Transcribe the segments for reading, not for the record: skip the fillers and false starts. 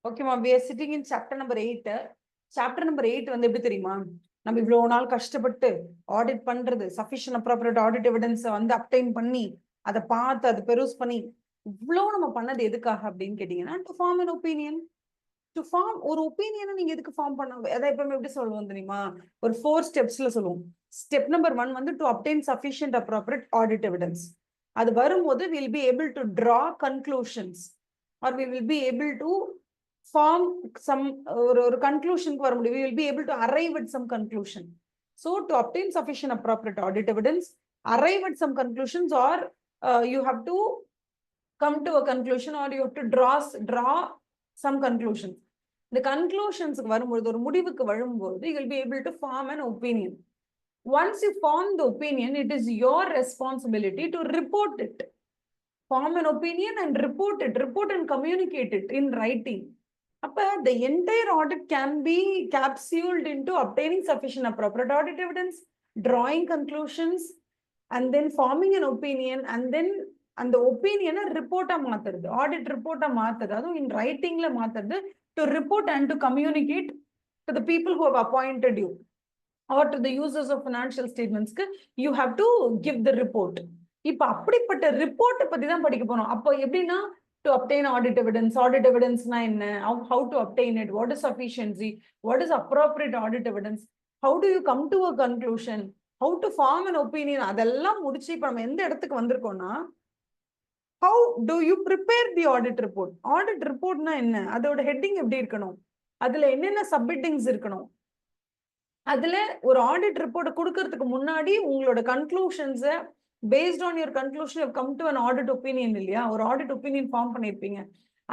ஓகேமா, we are sitting in chapter number 8. Chapter number 8 வந்து எப்படி தெரியுமா? நம்ம இவ்வளவு நாள் கஷ்டப்பட்டு ஆடிட் பண்றது, சஃபிஷியன்ட் அப்ராப்ரியேட் ஆடிட் எவிடன்ஸ் வந்து அப்டைன் பண்ணி அதை பார்த்து அதை பெருஸ் பண்ணி இவ்வளவு நம்ம பண்ணது எதுக்காக அப்படின்னு கேட்டீங்கன்னா, to form an opinion. To form ஒரு ஒப்பீனியனை நீங்க எதுக்கு ஃபார்ம் பண்ண, அதை எப்பவுமே எப்படி சொல்லுவோம் தெரியுமா? ஒரு 4 ஸ்டெப்ஸ்ல சொல்லுவோம். ஸ்டெப் நம்பர் 1 வந்து to obtain sufficient appropriate audit evidence. அது வரும்போது will be able to draw conclusions or we will be able to form some ஒரு conclusion-க்கு வர முடியும். We will be able to arrive at some conclusion. So to obtain sufficient appropriate audit evidence, arrive at some conclusions, or you have to come to a conclusion, or you have to draw some conclusions. The conclusions வரும்போது, ஒரு முடிவுக்கு வரும்போது, you will be able to form an opinion. Once you form the opinion, it is your responsibility to report it. Form an opinion and report and communicate it in writing. The entire audit can be capsuled into obtaining sufficient appropriate audit evidence, drawing conclusions, and then forming an opinion, and then the opinion report audit report in writing to report and to communicate to the people who have appointed you or to the users of financial statements. You have to give the report. இப்ப அப்படிப்பட்ட report பத்தி தான் படிக்க போறோம். அப்போ எப்படின்னா, to obtain audit evidence na enna, how to obtain it, what is sufficiency, what is appropriate audit evidence, how do you come to a conclusion, how to form an opinion, அதெல்லாம் முடிச்சு இப்ப நம்ம எந்த இடத்துக்கு வந்திருக்கோம்னா, how do you prepare the audit report. Audit report na enna, அதோட heading எப்படி இருக்கணும், அதுல என்னென்ன சப்ஹெட்டிங்ஸ் இருக்கணும், அதுல ஒரு ஆடிட் ரிப்போர்ட் கொடுக்கறதுக்கு முன்னாடி உங்களோட conclusions based on your conclusion you have come to an audit opinion இல்லையா, ஒரு audit opinion ஃபார்ம் பண்ணிருப்பீங்க.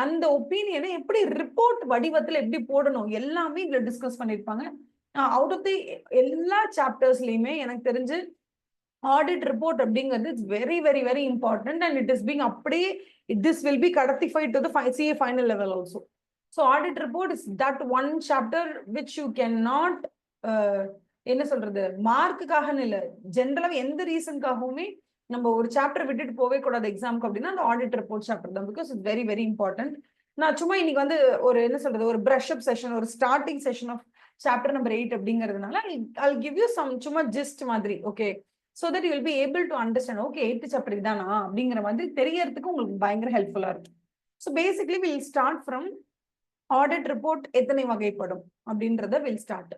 அந்த ஒப்பீனியனை எப்படி ரிப்போர்ட் வடிவத்துல எப்படி போடணும் எல்லாமே இதுல டிஸ்கஸ் பண்ணிருப்பாங்க. அவுட் ஆஃப் தி எல்லா சாப்டர்ஸ்லயுமே எனக்கு தெரிஞ்சு ஆடிட் ரிப்போர்ட் அப்படிங்கிறது it's very very very important and it is being அப்படியே திஸ் வில் பி கடத்திஃபைட் to the CA final level also. So audit report is that one chapter which you can not என்ன சொல்றது, மார்க்குக்காகன்னு இல்லை, ஜென்ரலாக எந்த ரீசனுக்காகவுமே நம்ம ஒரு சாப்டர் விட்டுட்டு போவே கூடாது எக்ஸாமுக்கு அப்படின்னா அந்த ஆடிட் ரிப்போர்ட் சாப்டர் தான். Because it's very very important. நான் சும்மா இன்னைக்கு வந்து ஒரு என்ன சொல்றது, ஒரு பிரஷ் அப் செஷன், ஒரு starting session of chapter number 8 அப்படிங்கிறதுனால I'll give you some சும்மா ஜிஸ்ட் மாதிரி, okay, so that you will be able to understand, okay 8th chapter இதானா அப்படிங்கிற மாதிரி தெரியறதுக்கு உங்களுக்கு பயங்கர ஹெல்ப்ஃபுல்லா இருக்கும். So basically will start from audit report எத்தனை வகைப்படும் அப்படின்றத வில் ஸ்டார்ட்.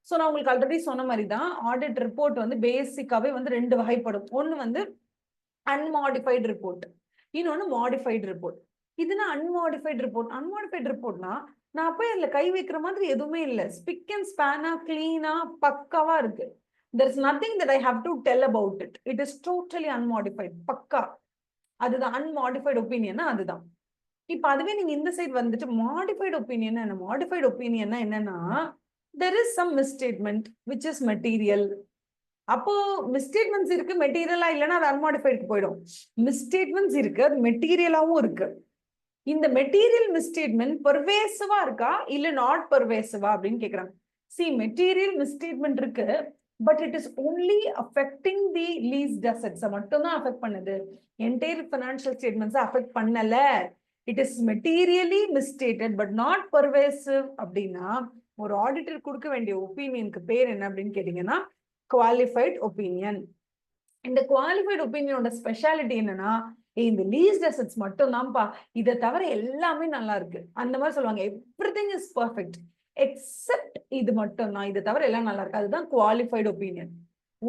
ஸோ நான் உங்களுக்கு ஆல்ரெடி சொன்ன மாதிரி தான் ஆடிட் ரிப்போர்ட் வந்து பேசிக்காவே வந்து 2 வகைப்படும். ஒன்று வந்து அன்மாடிஃபைடு ரிப்போர்ட், இன்னொன்று மாடிஃபைடு ரிப்போர்ட். இதுனா அன்மாடிஃபைடு ரிப்போர்ட்னா நான் போய் அதில் கை வைக்கிற மாதிரி எதுவுமே இல்லை, ஸ்பிக் அண்ட் ஸ்பேனா கிளீனா பக்காவா இருக்கு. there is nothing that I have to tell about it. It is totally unmodified, பக்கா. அதுதான் அன்மாடிஃபைடு ஒப்பீனியன். அதுதான். இப்ப அதுவே நீங்க இந்த சைடு வந்துட்டு மாடிஃபைடு ஒப்பீனியன் என்ன, மாடிஃபைடு ஒப்பீனியன் என்னன்னா, there is some misstatement which is material. அப்போ மிஸ்டேட்மெண்ட்ஸ் இருக்கு, மெட்டீரியலா இல்லைன்னா அது அன்மாடிஃபைடுக்கு போயிடும். மிஸ்டேட்மெண்ட்ஸ் இருக்கு, அது மெட்டீரியலாவும் இருக்கு. இந்த மெட்டீரியல் மிஸ்டேட்மெண்ட் பெர்வேசிவா இருக்கா இல்ல நாட் பெர்வேசிவா அப்படின்னு கேக்குறாங்க. see மெட்டீரியல் மிஸ்டேட்மெண்ட் இருக்கு, but it is only affecting the leased assets மட்டும் தான் அஃபெக்ட் பண்ணுது, என்டையர் ஃபினான்ஷியல் ஸ்டேட்மெண்ட்ஸ் அஃபெக்ட் பண்ணல. It is materially misstated but not pervasive அப்படின்னா ஒரு ஆடிட்டர் கொடுக்க வேண்டிய ஒப்பீனியனுக்கு பேர் என்ன அப்படின்னு கேட்டீங்கன்னா குவாலிஃபைட் ஒப்பீனியன். இந்த குவாலிஃபைட் ஒப்பீனியனோட ஸ்பெஷாலிட்டி என்னன்னா, இந்த லீஸ்ட் அசெட்ஸ் மட்டும் தான்ப்பா, இதை தவிர எல்லாமே நல்லா இருக்கு அந்த மாதிரி சொல்லுவாங்க. எவ்ரிதிங் இஸ் பர்ஃபெக்ட் எக்ஸப்ட் இது மட்டும் தான், இதை தவிர எல்லாம் நல்லா இருக்கு, அதுதான் குவாலிஃபைட் ஒப்பீனியன்.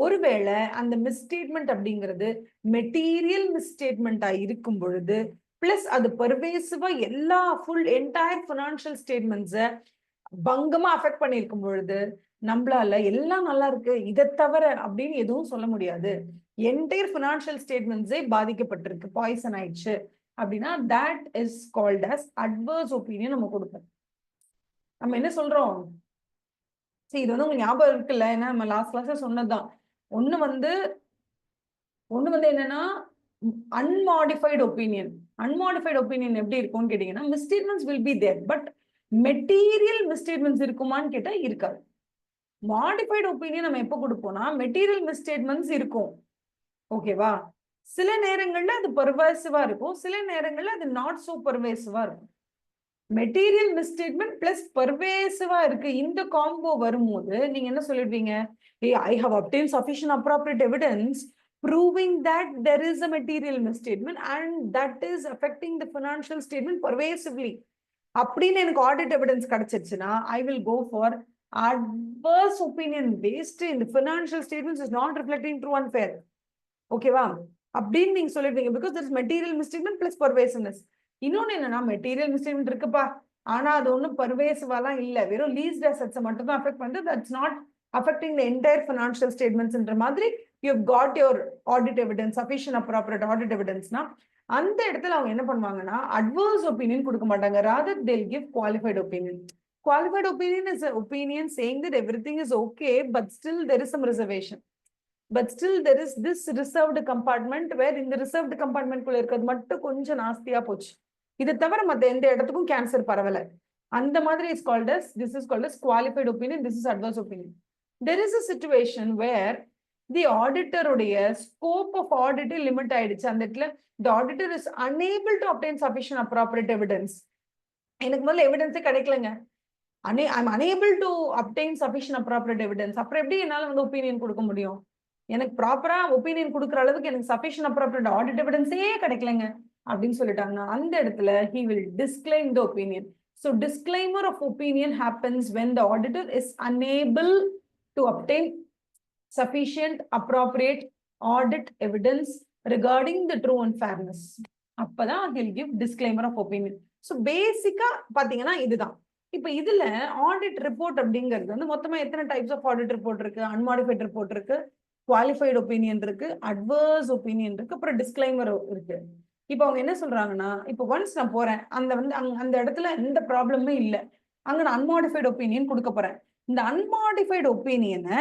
ஒருவேளை அந்த மிஸ்டேட்மெண்ட் அப்படிங்கிறது மெட்டீரியல் மிஸ்டேட்மெண்டா இருக்கும் பொழுது பிளஸ் அது பெர்வேசிவா எல்லா ஃபுல் என்டையர் ஃபினான்ஷியல் ஸ்டேட்மெண்ட்ஸை பங்கமா அஃபெக்ட் பண்ணிருக்கும் பொழுது நம்மளால எல்லாம் நல்லா இருக்கு இதை தவிர அப்படின்னு எதுவும் சொல்ல முடியாது. என்டையர் ஃபினான்ஷியல் ஸ்டேட்மெண்ட்ஸே பாதிக்கப்பட்டிருக்கு, பாய்சன் ஆயிடுச்சு அப்படின்னா that is called as adverse opinion நம்ம கொடுப்போம். நம்ம என்ன சொல்றோம், சரி இது வந்து உங்களுக்கு ஞாபகம் இருக்குல்ல, ஏன்னா நம்ம லாஸ்ட் கிளாஸ்ல சொன்னதுதான். ஒண்ணு வந்து என்னன்னா அன்மாடிஃபைடு ஒப்பீனியன். அன்மாடிஃபைடு ஒப்பீனியன் எப்படி இருக்கும்னு கேட்டீங்கன்னா, misstatements will be there but material misstatements இருக்குமான்னு கேட்டா இருக்காது. மாடிஃபைடு ஒப்பீனியன் நம்ம எப்போ கொடுப்போம்னா மெட்டீரியல் மிஸ்டேட்மெண்ட்ஸ் இருக்கும், ஓகேவா. சில நேரங்கள்ல அது பெர்வேசிவா இருக்கும், சில நேரங்கள்ல அது நாட் சோ பெர்வேசிவா இருக்கும். மெட்டீரியல் மிஸ்ஸ்டேட்மெண்ட் பிளஸ் பர்வேசிவா இருக்கு. இந்த காம்போ வரும்போது நீங்க என்ன சொல்லிடுவீங்க? I have obtained sufficient appropriate evidence proving that there is a material misstatement and that is affecting the financial statement pervasively. அப்படின்னு எனக்கு ஆடிட் எவிடன்ஸ் கிடைச்சிருச்சுன்னா I will go for adverse opinion based in the financial statements is not reflecting true and fair. ஓகேவா? அப்படின்னு நீங்க சொல்லிடுவீங்க because there is material misstatement plus pervasiveness. இன்னொன்னு என்னன்னா material மிஸ்டேக்மெண்ட் இருக்குப்பா, ஆனா அது ஒன்றும் பர்வேசிவாலாம் இல்லை, வெறும் லீஸ்ட் அசெட்ஸை மட்டும் தான் அஃபெக்ட் பண்ணுது, that's not affecting the entire financial ஸ்டேட்மெண்ட்ஸ்ன்ற மாதிரி you have got your audit evidence sufficient appropriate audit எவிடன்ஸ்னா அந்த இடத்துல அவங்க என்ன பண்ணுவாங்கன்னா அட்வர்ஸ் ஒப்பீனியன் கொடுக்க மாட்டாங்க, ராதர் தேல் give qualified opinion. Qualified opinion is an opinion saying that everything is okay, but still there is some reservation. But still there is this reserved compartment where in the reserved compartment குள்ள இருக்கிறது மட்டும் கொஞ்சம் நாஸ்தியா போச்சு, இது தவிர மத்த எந்த இடத்துக்கும் கேன்சர் பரவல, அந்த மாதிரி is called as, this is called as qualified opinion, this is adverse opinion. There is a situation where the auditor உடைய scope of audit limit ஆயிடுச்சு, அந்த இடத்துல the auditor is unable to obtain sufficient appropriate evidence. எனக்கு முதல்ல எவிடன்ஸே கிடைக்கலங்க, I'm unable to obtain sufficient appropriate evidence. அப்புறம் எப்படி என்னால வந்து ஒப்பீனியன் கொடுக்க முடியும்? எனக்கு ப்ராப்பரா ஒப்பீனியன் கொடுக்குற அளவுக்கு எனக்கு sufficient appropriate audit evidence-ஏ கிடைக்கலங்க அப்படின்னு சொல்லிட்டாங்கன்னா அந்த இடத்துல he will disclaim the opinion. So disclaimer of opinion happens when the auditor is unable to obtain sufficient appropriate audit evidence regarding the true and fairness. அப்பதான் he'll give disclaimer of opinion. So பேசிக்கா பாத்தீங்கன்னா இதுதான். இப்ப இதுல audit report அப்படிங்கிறது வந்து மொத்தமா எத்தனை டைப்ஸ் ஆஃப் ஆடிட் ரிப்போர்ட் இருக்கு? அன்மாடிஃபைட் ரிப்போர்ட் இருக்கு, குவாலிஃபைடு ஒப்பீனியன் இருக்கு, அட்வர்ஸ் ஒப்பீனியன் இருக்கு, அப்புறம் டிஸ்கிளைமர் இருக்கு. இப்ப அவங்க என்ன சொல்றாங்கன்னா, இப்ப ஒன்ஸ் நான் போறேன் அந்த வந்து அந்த இடத்துல எந்த ப்ராப்ளமே இல்லை, அங்க நான் அன்மாடிஃபைடு ஒப்பீனியன் கொடுக்க போறேன். இந்த அன்மாடிஃபைடு ஒப்பீனியனை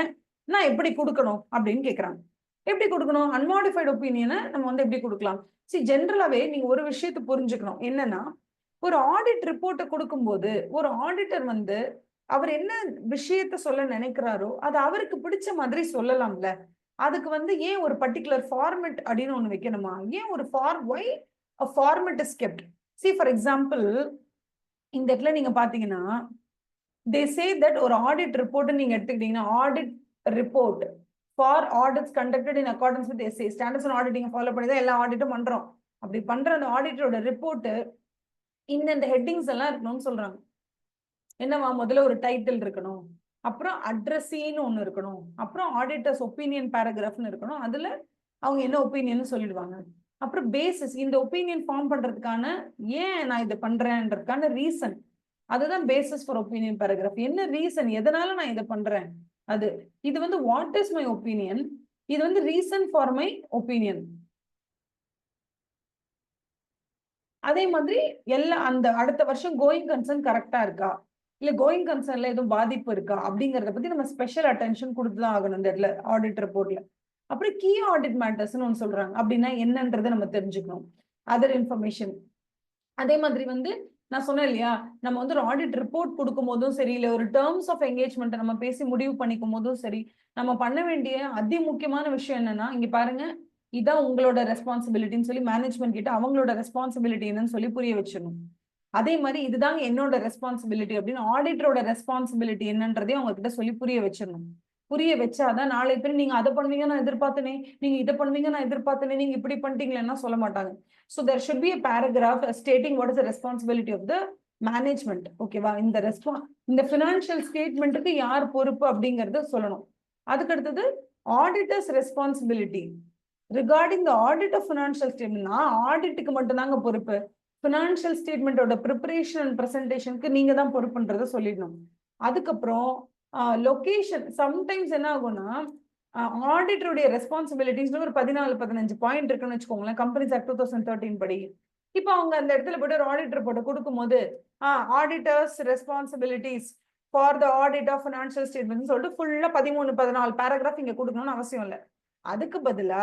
நான் எப்படி கொடுக்கணும் அப்படின்னு கேட்கறாங்க. எப்படி கொடுக்கணும்? அன்மாடிஃபைடு ஒப்பீனியனை நம்ம வந்து எப்படி கொடுக்கலாம்? சரி, ஜென்ரலாவே நீங்க ஒரு விஷயத்தை புரிஞ்சுக்கணும், என்னன்னா ஒரு ஆடிட் ரிப்போர்ட்டை கொடுக்கும்போது ஒரு ஆடிட்டர் வந்து அவர் என்ன விஷயத்த சொல்ல நினைக்கிறாரோ அது அவருக்கு பிடிச்ச மாதிரி சொல்லலாம்ல. அதுக்கு வந்து ஏன் ஒரு பர்டிகுலர் ஃபார்மெட் அப்படின்னு ஒண்ணு வைக்கணுமா? ஏன் ஒரு why a format is kept? See for example, இந்த இடத்துல நீங்க பாத்தீங்கன்னா they say that ஒரு ஆடிட் ரிப்போர்ட் நீங்க எடுத்துக்கிட்டீங்கன்னா audit report for audits conducted in accordance with SA standards and auditing follow பண்ணி தான் எல்லா ஆடிட்டும் பண்றோம். அப்படி பண்ற அந்த ஆடிட்டரோட ரிப்போர்ட் இந்த ஹெட்டிங்ஸ் எல்லாம் இருக்கணும்னு சொல்றாங்க. என்னவா? முதல்ல ஒரு டைட்டில் இருக்கணும், அப்புறம் அட்ரஸின்னு ஒண்ணு இருக்கணும், அப்புறம் ஆடிட்டர்ஸ் ஒப்பீனியன் பேராகிராஃப்னு இருக்கணும், அதுல அவங்க என்ன ஒப்பீனியன் சொல்லிடுவாங்க, அப்புறம் பேசிஸ் இந்த ஒப்பீனியன் ஃபார்ம் பண்றதுக்கான ஏன் நான் இதை பண்றேன்றதுக்கான ரீசன், அதுதான் பேசிஸ் ஃபார் ஒப்பீனியன் பேராகிராஃப். என்ன ரீசன், எதனால நான் இதை பண்றேன், அது இது வந்து வாட் இஸ் மை ஒப்பீனியன், இது வந்து ரீசன் ஃபார் மை ஒப்பீனியன். அதே மாதிரி எல்லாம் அந்த அடுத்த வருஷம் கோயிங் கன்சர்ன் கரெக்டா இருக்கா, இல்ல கோயிங் கன்சர்ன்ல எதுவும் பாதிப்பு இருக்கா அப்படிங்கறத பத்தி நம்ம ஸ்பெஷல் அட்டென்ஷன் கொடுத்துதான் ஆகணும் இந்த இடத்துல ஆடிட் ரிப்போர்ட்ல. அப்புறம் கீ ஆடிட் மேட்டர்ஸ்னு ஒன்று சொல்றாங்க, அப்படின்னா என்னன்றதை நம்ம தெரிஞ்சுக்கணும், அதர் இன்ஃபர்மேஷன். அதே மாதிரி வந்து நான் சொன்னேன் இல்லையா, நம்ம வந்து ஒரு ஆடிட் ரிப்போர்ட் கொடுக்கும் போதும் சரி, இல்ல ஒரு டேர்ம்ஸ் ஆஃப் என்கேஜ்மெண்ட் நம்ம பேசி முடிவு பண்ணிக்கும் போதும் சரி, நம்ம பண்ண வேண்டிய அதி முக்கியமான விஷயம் என்னன்னா, இங்க பாருங்க இதான் உங்களோட ரெஸ்பான்சிபிலிட்டின்னு சொல்லி மேனேஜ்மெண்ட் கிட்ட அவங்களோட ரெஸ்பான்சிபிலிட்டி என்னன்னு சொல்லி புரிய வச்சிடணும். அதே மாதிரி இதுதாங்க என்னோட ரெஸ்பான்சிபிலிட்டி அப்படின்னு ஆடிட்டரோட ரெஸ்பான்சிபிலிட்டி என்னன்றதையும் அவங்க கிட்ட சொல்லி புரிய வச்சிடணும். புரிய வச்சாதான் நாளை பேர் நீங்க அதை பண்ணுவீங்க நான் எதிர்பார்த்தனே, நீங்க இதை பண்ணுவீங்க நான் எதிர்பார்த்தனே, நீங்க இப்படி பண்ணிட்டீங்களேன்னா சொல்ல மாட்டாங்க. So there should be a paragraph stating what is the responsibility of the management. ஓகேவா? இந்த ஃபினான்ஷியல் ஸ்டேட்மெண்ட்டுக்கு யார் பொறுப்பு அப்படிங்கறத சொல்லணும். அதுக்கு அடுத்தது auditors responsibility regarding the audit of financial ஸ்டேட்மெண்ட்னா ஆடிட்டுக்கு மட்டும் தாங்க பொறுப்பு, ஃபினான்ஷியல் ஸ்டேட்மெண்டோட ப்ரிப்பரேஷன் அண்ட் ப்ரெசன்டேஷனுக்கு நீங்க தான் பொறுப்புன்றதை சொல்லிடணும். அதுக்கப்புறம் லொகேஷன், சம்டைம்ஸ் என்ன ஆகும்னா ஆடிட்டருடைய ரெஸ்பான்சிபிலிட்டிஸ் ஒரு 14-15 பாயிண்ட் இருக்குன்னு வச்சுக்கோங்களேன், கம்பெனிஸ் ஆக்ட் 2013 படி. இப்போ அவங்க அந்த இடத்துல போய்ட்டு ஒரு ஆடிட் ரிப்போர்ட்டை கொடுக்கும்போது auditors responsibilities for the audit of financial statement சொல்லிட்டு ஃபுல்லா 13-14 பேராகிராஃப் இங்க கொடுக்கணும்னு அவசியம் இல்லை. அதுக்கு பதிலா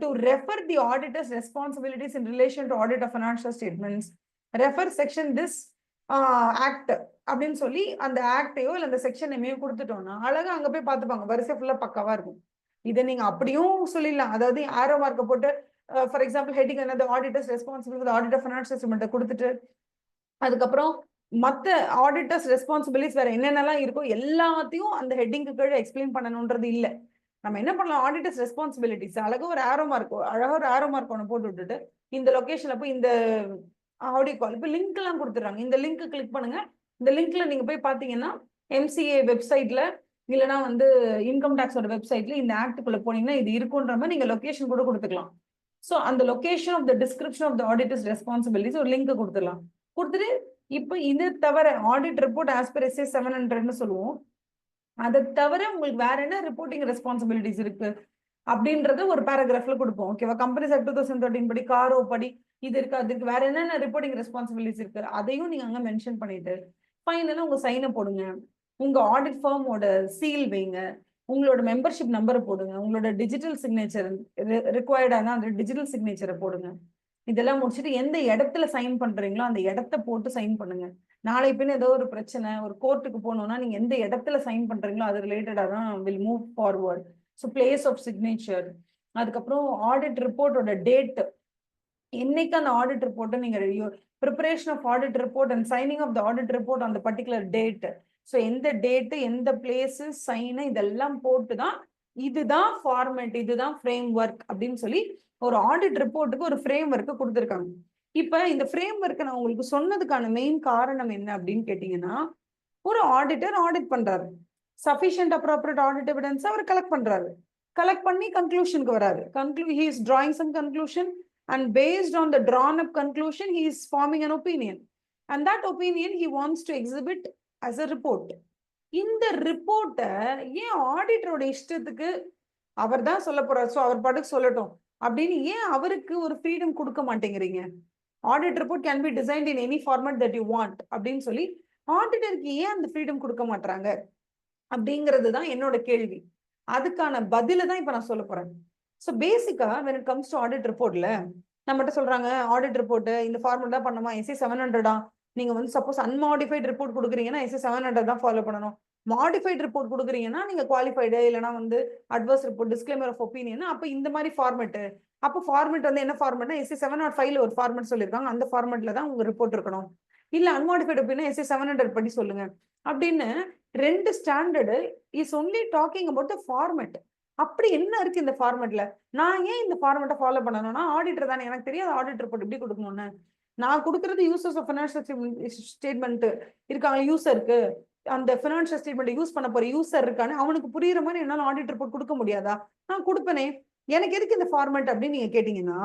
to refer the auditor's responsibilities in relation to audit of financial statements, refer section this act அப்படின்னு சொல்லி அந்த ஆக்டையோ இல்ல அந்த செக்ஷன் நேமையோ கொடுத்துட்டோம்னா அழகா அங்க போய் பார்த்துப்பாங்க, வரிசை ஃபுல்லா பக்காவா இருக்கும். இதை நீங்க அப்படியும் சொல்லிடலாம், அதாவது ஆரோ மார்க்க போட்டு ஃபார் எக்ஸாம்பிள் ஹெட்டிங் என்னது auditors responsibility audit of financial statement கொடுத்துட்டு அதுக்கப்புறம் மத்த ஆடிட்டர்ஸ் ரெஸ்பான்சிபிலிட்டிஸ் வேற என்னென்னலாம் இருக்கோ எல்லாத்தையும் அந்த ஹெட்டிங்க்கு கீழே எக்ஸ்பிளைன் பண்ணணும்ன்றது இல்ல. நம்ம என்ன பண்ணலாம், ஆடிட்டர்ஸ் ரெஸ்பான்சிபிலிட்டிஸ் அழகா ஒரு ஆரோ மார்க் ஒன்று போட்டு விட்டுட்டு இந்த லொகேஷன்ல போய் இந்த ஆடியோ கால் இப்போ லிங்க் எல்லாம் கொடுத்துறாங்க, இந்த லிங்க் கிளிக் பண்ணுங்க, இந்த லிங்க்ல நீங்க போய் பாத்தீங்கன்னா எம்சிஏ வெப்சைட்ல இல்லைன்னா வந்து இன்கம் டேக்ஸோட வெப்சைட்ல இந்த ஆக்டுக்குள்ள போனீங்கன்னா இது இருக்குன்ற மாதிரி நீங்க லொகேஷன் கூட கொடுத்துக்கலாம். ஸோ அந்த location of the description of the auditors responsibilities ஒரு லிங்க் கொடுத்துடலாம். கொடுத்துட்டு இப்போ இது தவிர audit report as per SA 700ன்னு சொல்லுவோம். அதை தவிர உங்களுக்கு வேற என்ன ரிப்போர்ட்டிங் ரெஸ்பான்சிபிலிட்டிஸ் இருக்கு அப்படின்றத ஒரு பேராகிராஃப்ல கொடுப்போம். ஓகேவா? கம்பெனிஸ் ஆக்ட் 2013 படி, காரோ படி இது இருக்கு, அதுக்கு வேற என்னென்ன ரிப்போர்ட்டிங் ரெஸ்பான்சிபிலிட்டிஸ் இருக்கு அதையும் நீங்க அங்க மென்ஷன் பண்ணிட்டு ஃபைனலா உங்க சைனை போடுங்க, உங்க ஆடிட் ஃபார்மோட சீல் வைங்க, உங்களோட மெம்பர்ஷிப் நம்பரை போடுங்க, உங்களோட டிஜிட்டல் சிக்னேச்சர் ரிக்வயர்டான அந்த டிஜிட்டல் சிக்னேச்சரை போடுங்க. இதெல்லாம் முடிச்சுட்டு எந்த இடத்துல சைன் பண்றீங்களோ அந்த இடத்த போட்டு சைன் பண்ணுங்க. நாளை பின்ன ஏதோ ஒரு பிரச்சனை, ஒரு கோர்ட்டுக்கு போகணும்னா நீங்க எந்த இடத்துல சைன் பண்றீங்களோ அது ரிலேட்டடா தான் will move forward. So place of signature, அதுக்கப்புறம் ஆடிட் ரிப்போர்ட்டோட டேட், என்னைக்கு அந்த ஆடிட் ரிப்போர்ட்டை நீங்க preparation of audit report and signing of the audit report அந்த பர்டிகுலர் டேட். ஸோ எந்த டேட்டு, எந்த பிளேஸ், சைனு இதெல்லாம் போட்டு தான் இதுதான் ஃபார்மேட், இதுதான் ஃப்ரேம் ஒர்க் அப்படின்னு சொல்லி ஒரு ஆடிட் ரிப்போர்ட்டுக்கு ஒரு ஃப்ரேம் ஒர்க்கு கொடுத்துருக்காங்க. இப்ப இந்த ஃப்ரேம் ஒர்க்கை நான் உங்களுக்கு சொன்னதுக்கான மெயின் காரணம் என்ன அப்படின்னு கேட்டீங்கன்னா, ஒரு ஆடிட்டர் ஆடிட் பண்றாரு, சஃபிஷியன்ட் அப்ராப்ரியேட் ஆடிட் எவிடன்ஸ் அவர் கலெக்ட் பண்றாரு, கலெக்ட் பண்ணி கன்க்ளூஷனுக்கு வராரு, he is drawing some conclusion and based on the drawn up conclusion he is forming an opinion and that opinion he wants to exhibit as a report. இந்த ரிப்போர்ட்டை ஏன் ஆடிட்டரோட இஷ்டத்துக்கு அவர் தான் சொல்ல போறாரு, ஸோ அவர் பாட்டுக்கு சொல்லட்டும் அப்படின்னு ஏன் அவருக்கு ஒரு ஃப்ரீடம் கொடுக்க மாட்டேங்கிறீங்க? Audit report can be designed in any format that you want அப்படின்னு சொல்லி ஆடிட்டருக்கு ஏன் அந்த ஃப்ரீடம் கொடுக்க மாட்டாங்க அப்படிங்கிறது தான் என்னோட கேள்வி. அதுக்கான பதில தான் இப்ப நான் சொல்ல போறேன். ஸோ பேசிக்கா when it comes to audit ரிப்போர்ட்ல நம்மகிட்ட சொல்றாங்க, ஆடிட் ரிப்போர்ட் இந்த ஃபார்மேட் தான் பண்ணுமா, எஸ்ஏ 700 நீங்க வந்து சப்போஸ் அன்மாடிஃபைட் ரிப்போர்ட் கொடுக்குறீங்கன்னா எஸ்ஏ 700 தான் ஃபாலோ பண்ணணும், மாடிஃபைட் ரிப்போர்ட் கொடுக்குறீங்கன்னா நீங்க குவாலிஃபைடு இல்லைன்னா வந்து adverse report, disclaimer of opinion, அப்ப இந்த மாதிரி ஃபார்மேட். அப்போ ஃபார்மேட் வந்து என்ன ஃபார்மேட்னா எஸ்ஏ 705 ஒரு ஃபார்மேட் சொல்லியிருக்காங்க, அந்த ஃபார்மேட்ல தான் உங்க ரிப்போர்ட் இருக்கணும். இல்ல அன்மாடிஃபைட் ஒப்பீனியன் எஸ்ஏ 700 படி சொல்லுங்க அப்படின்னு ரெண்டு standard is only talking about the format. அப்படி என்ன இருக்கு இந்த ஃபார்மேட்ல? நான் ஏன் இந்த ஃபார்மேட்டை ஃபாலோ பண்ணணும்னா ஆடிட்டர் தானே, எனக்கு தெரியாது ஆடிட் ரிப்போர்ட் எப்படி கொடுக்கணும்னு. நான் கொடுக்கறது யூசர்ஸ் ஆஃப் ஃபினான்ஷியல் ஸ்டேட்மெண்ட் இருக்காங்க, யூசருக்கு அந்த ஃபினான்ஷியல் ஸ்டேட்மெண்ட் யூஸ் பண்ண போற யூசர் இருக்கான்னு அவனுக்கு புரியுற மாதிரி என்னால ஆடிட் ரிப்போர்ட் கொடுக்க முடியாதா? நான் கொடுப்பேனே, எனக்கு எதுக்கு இந்த ஃபார்மேட் அப்படின்னு நீங்க கேட்டீங்கன்னா,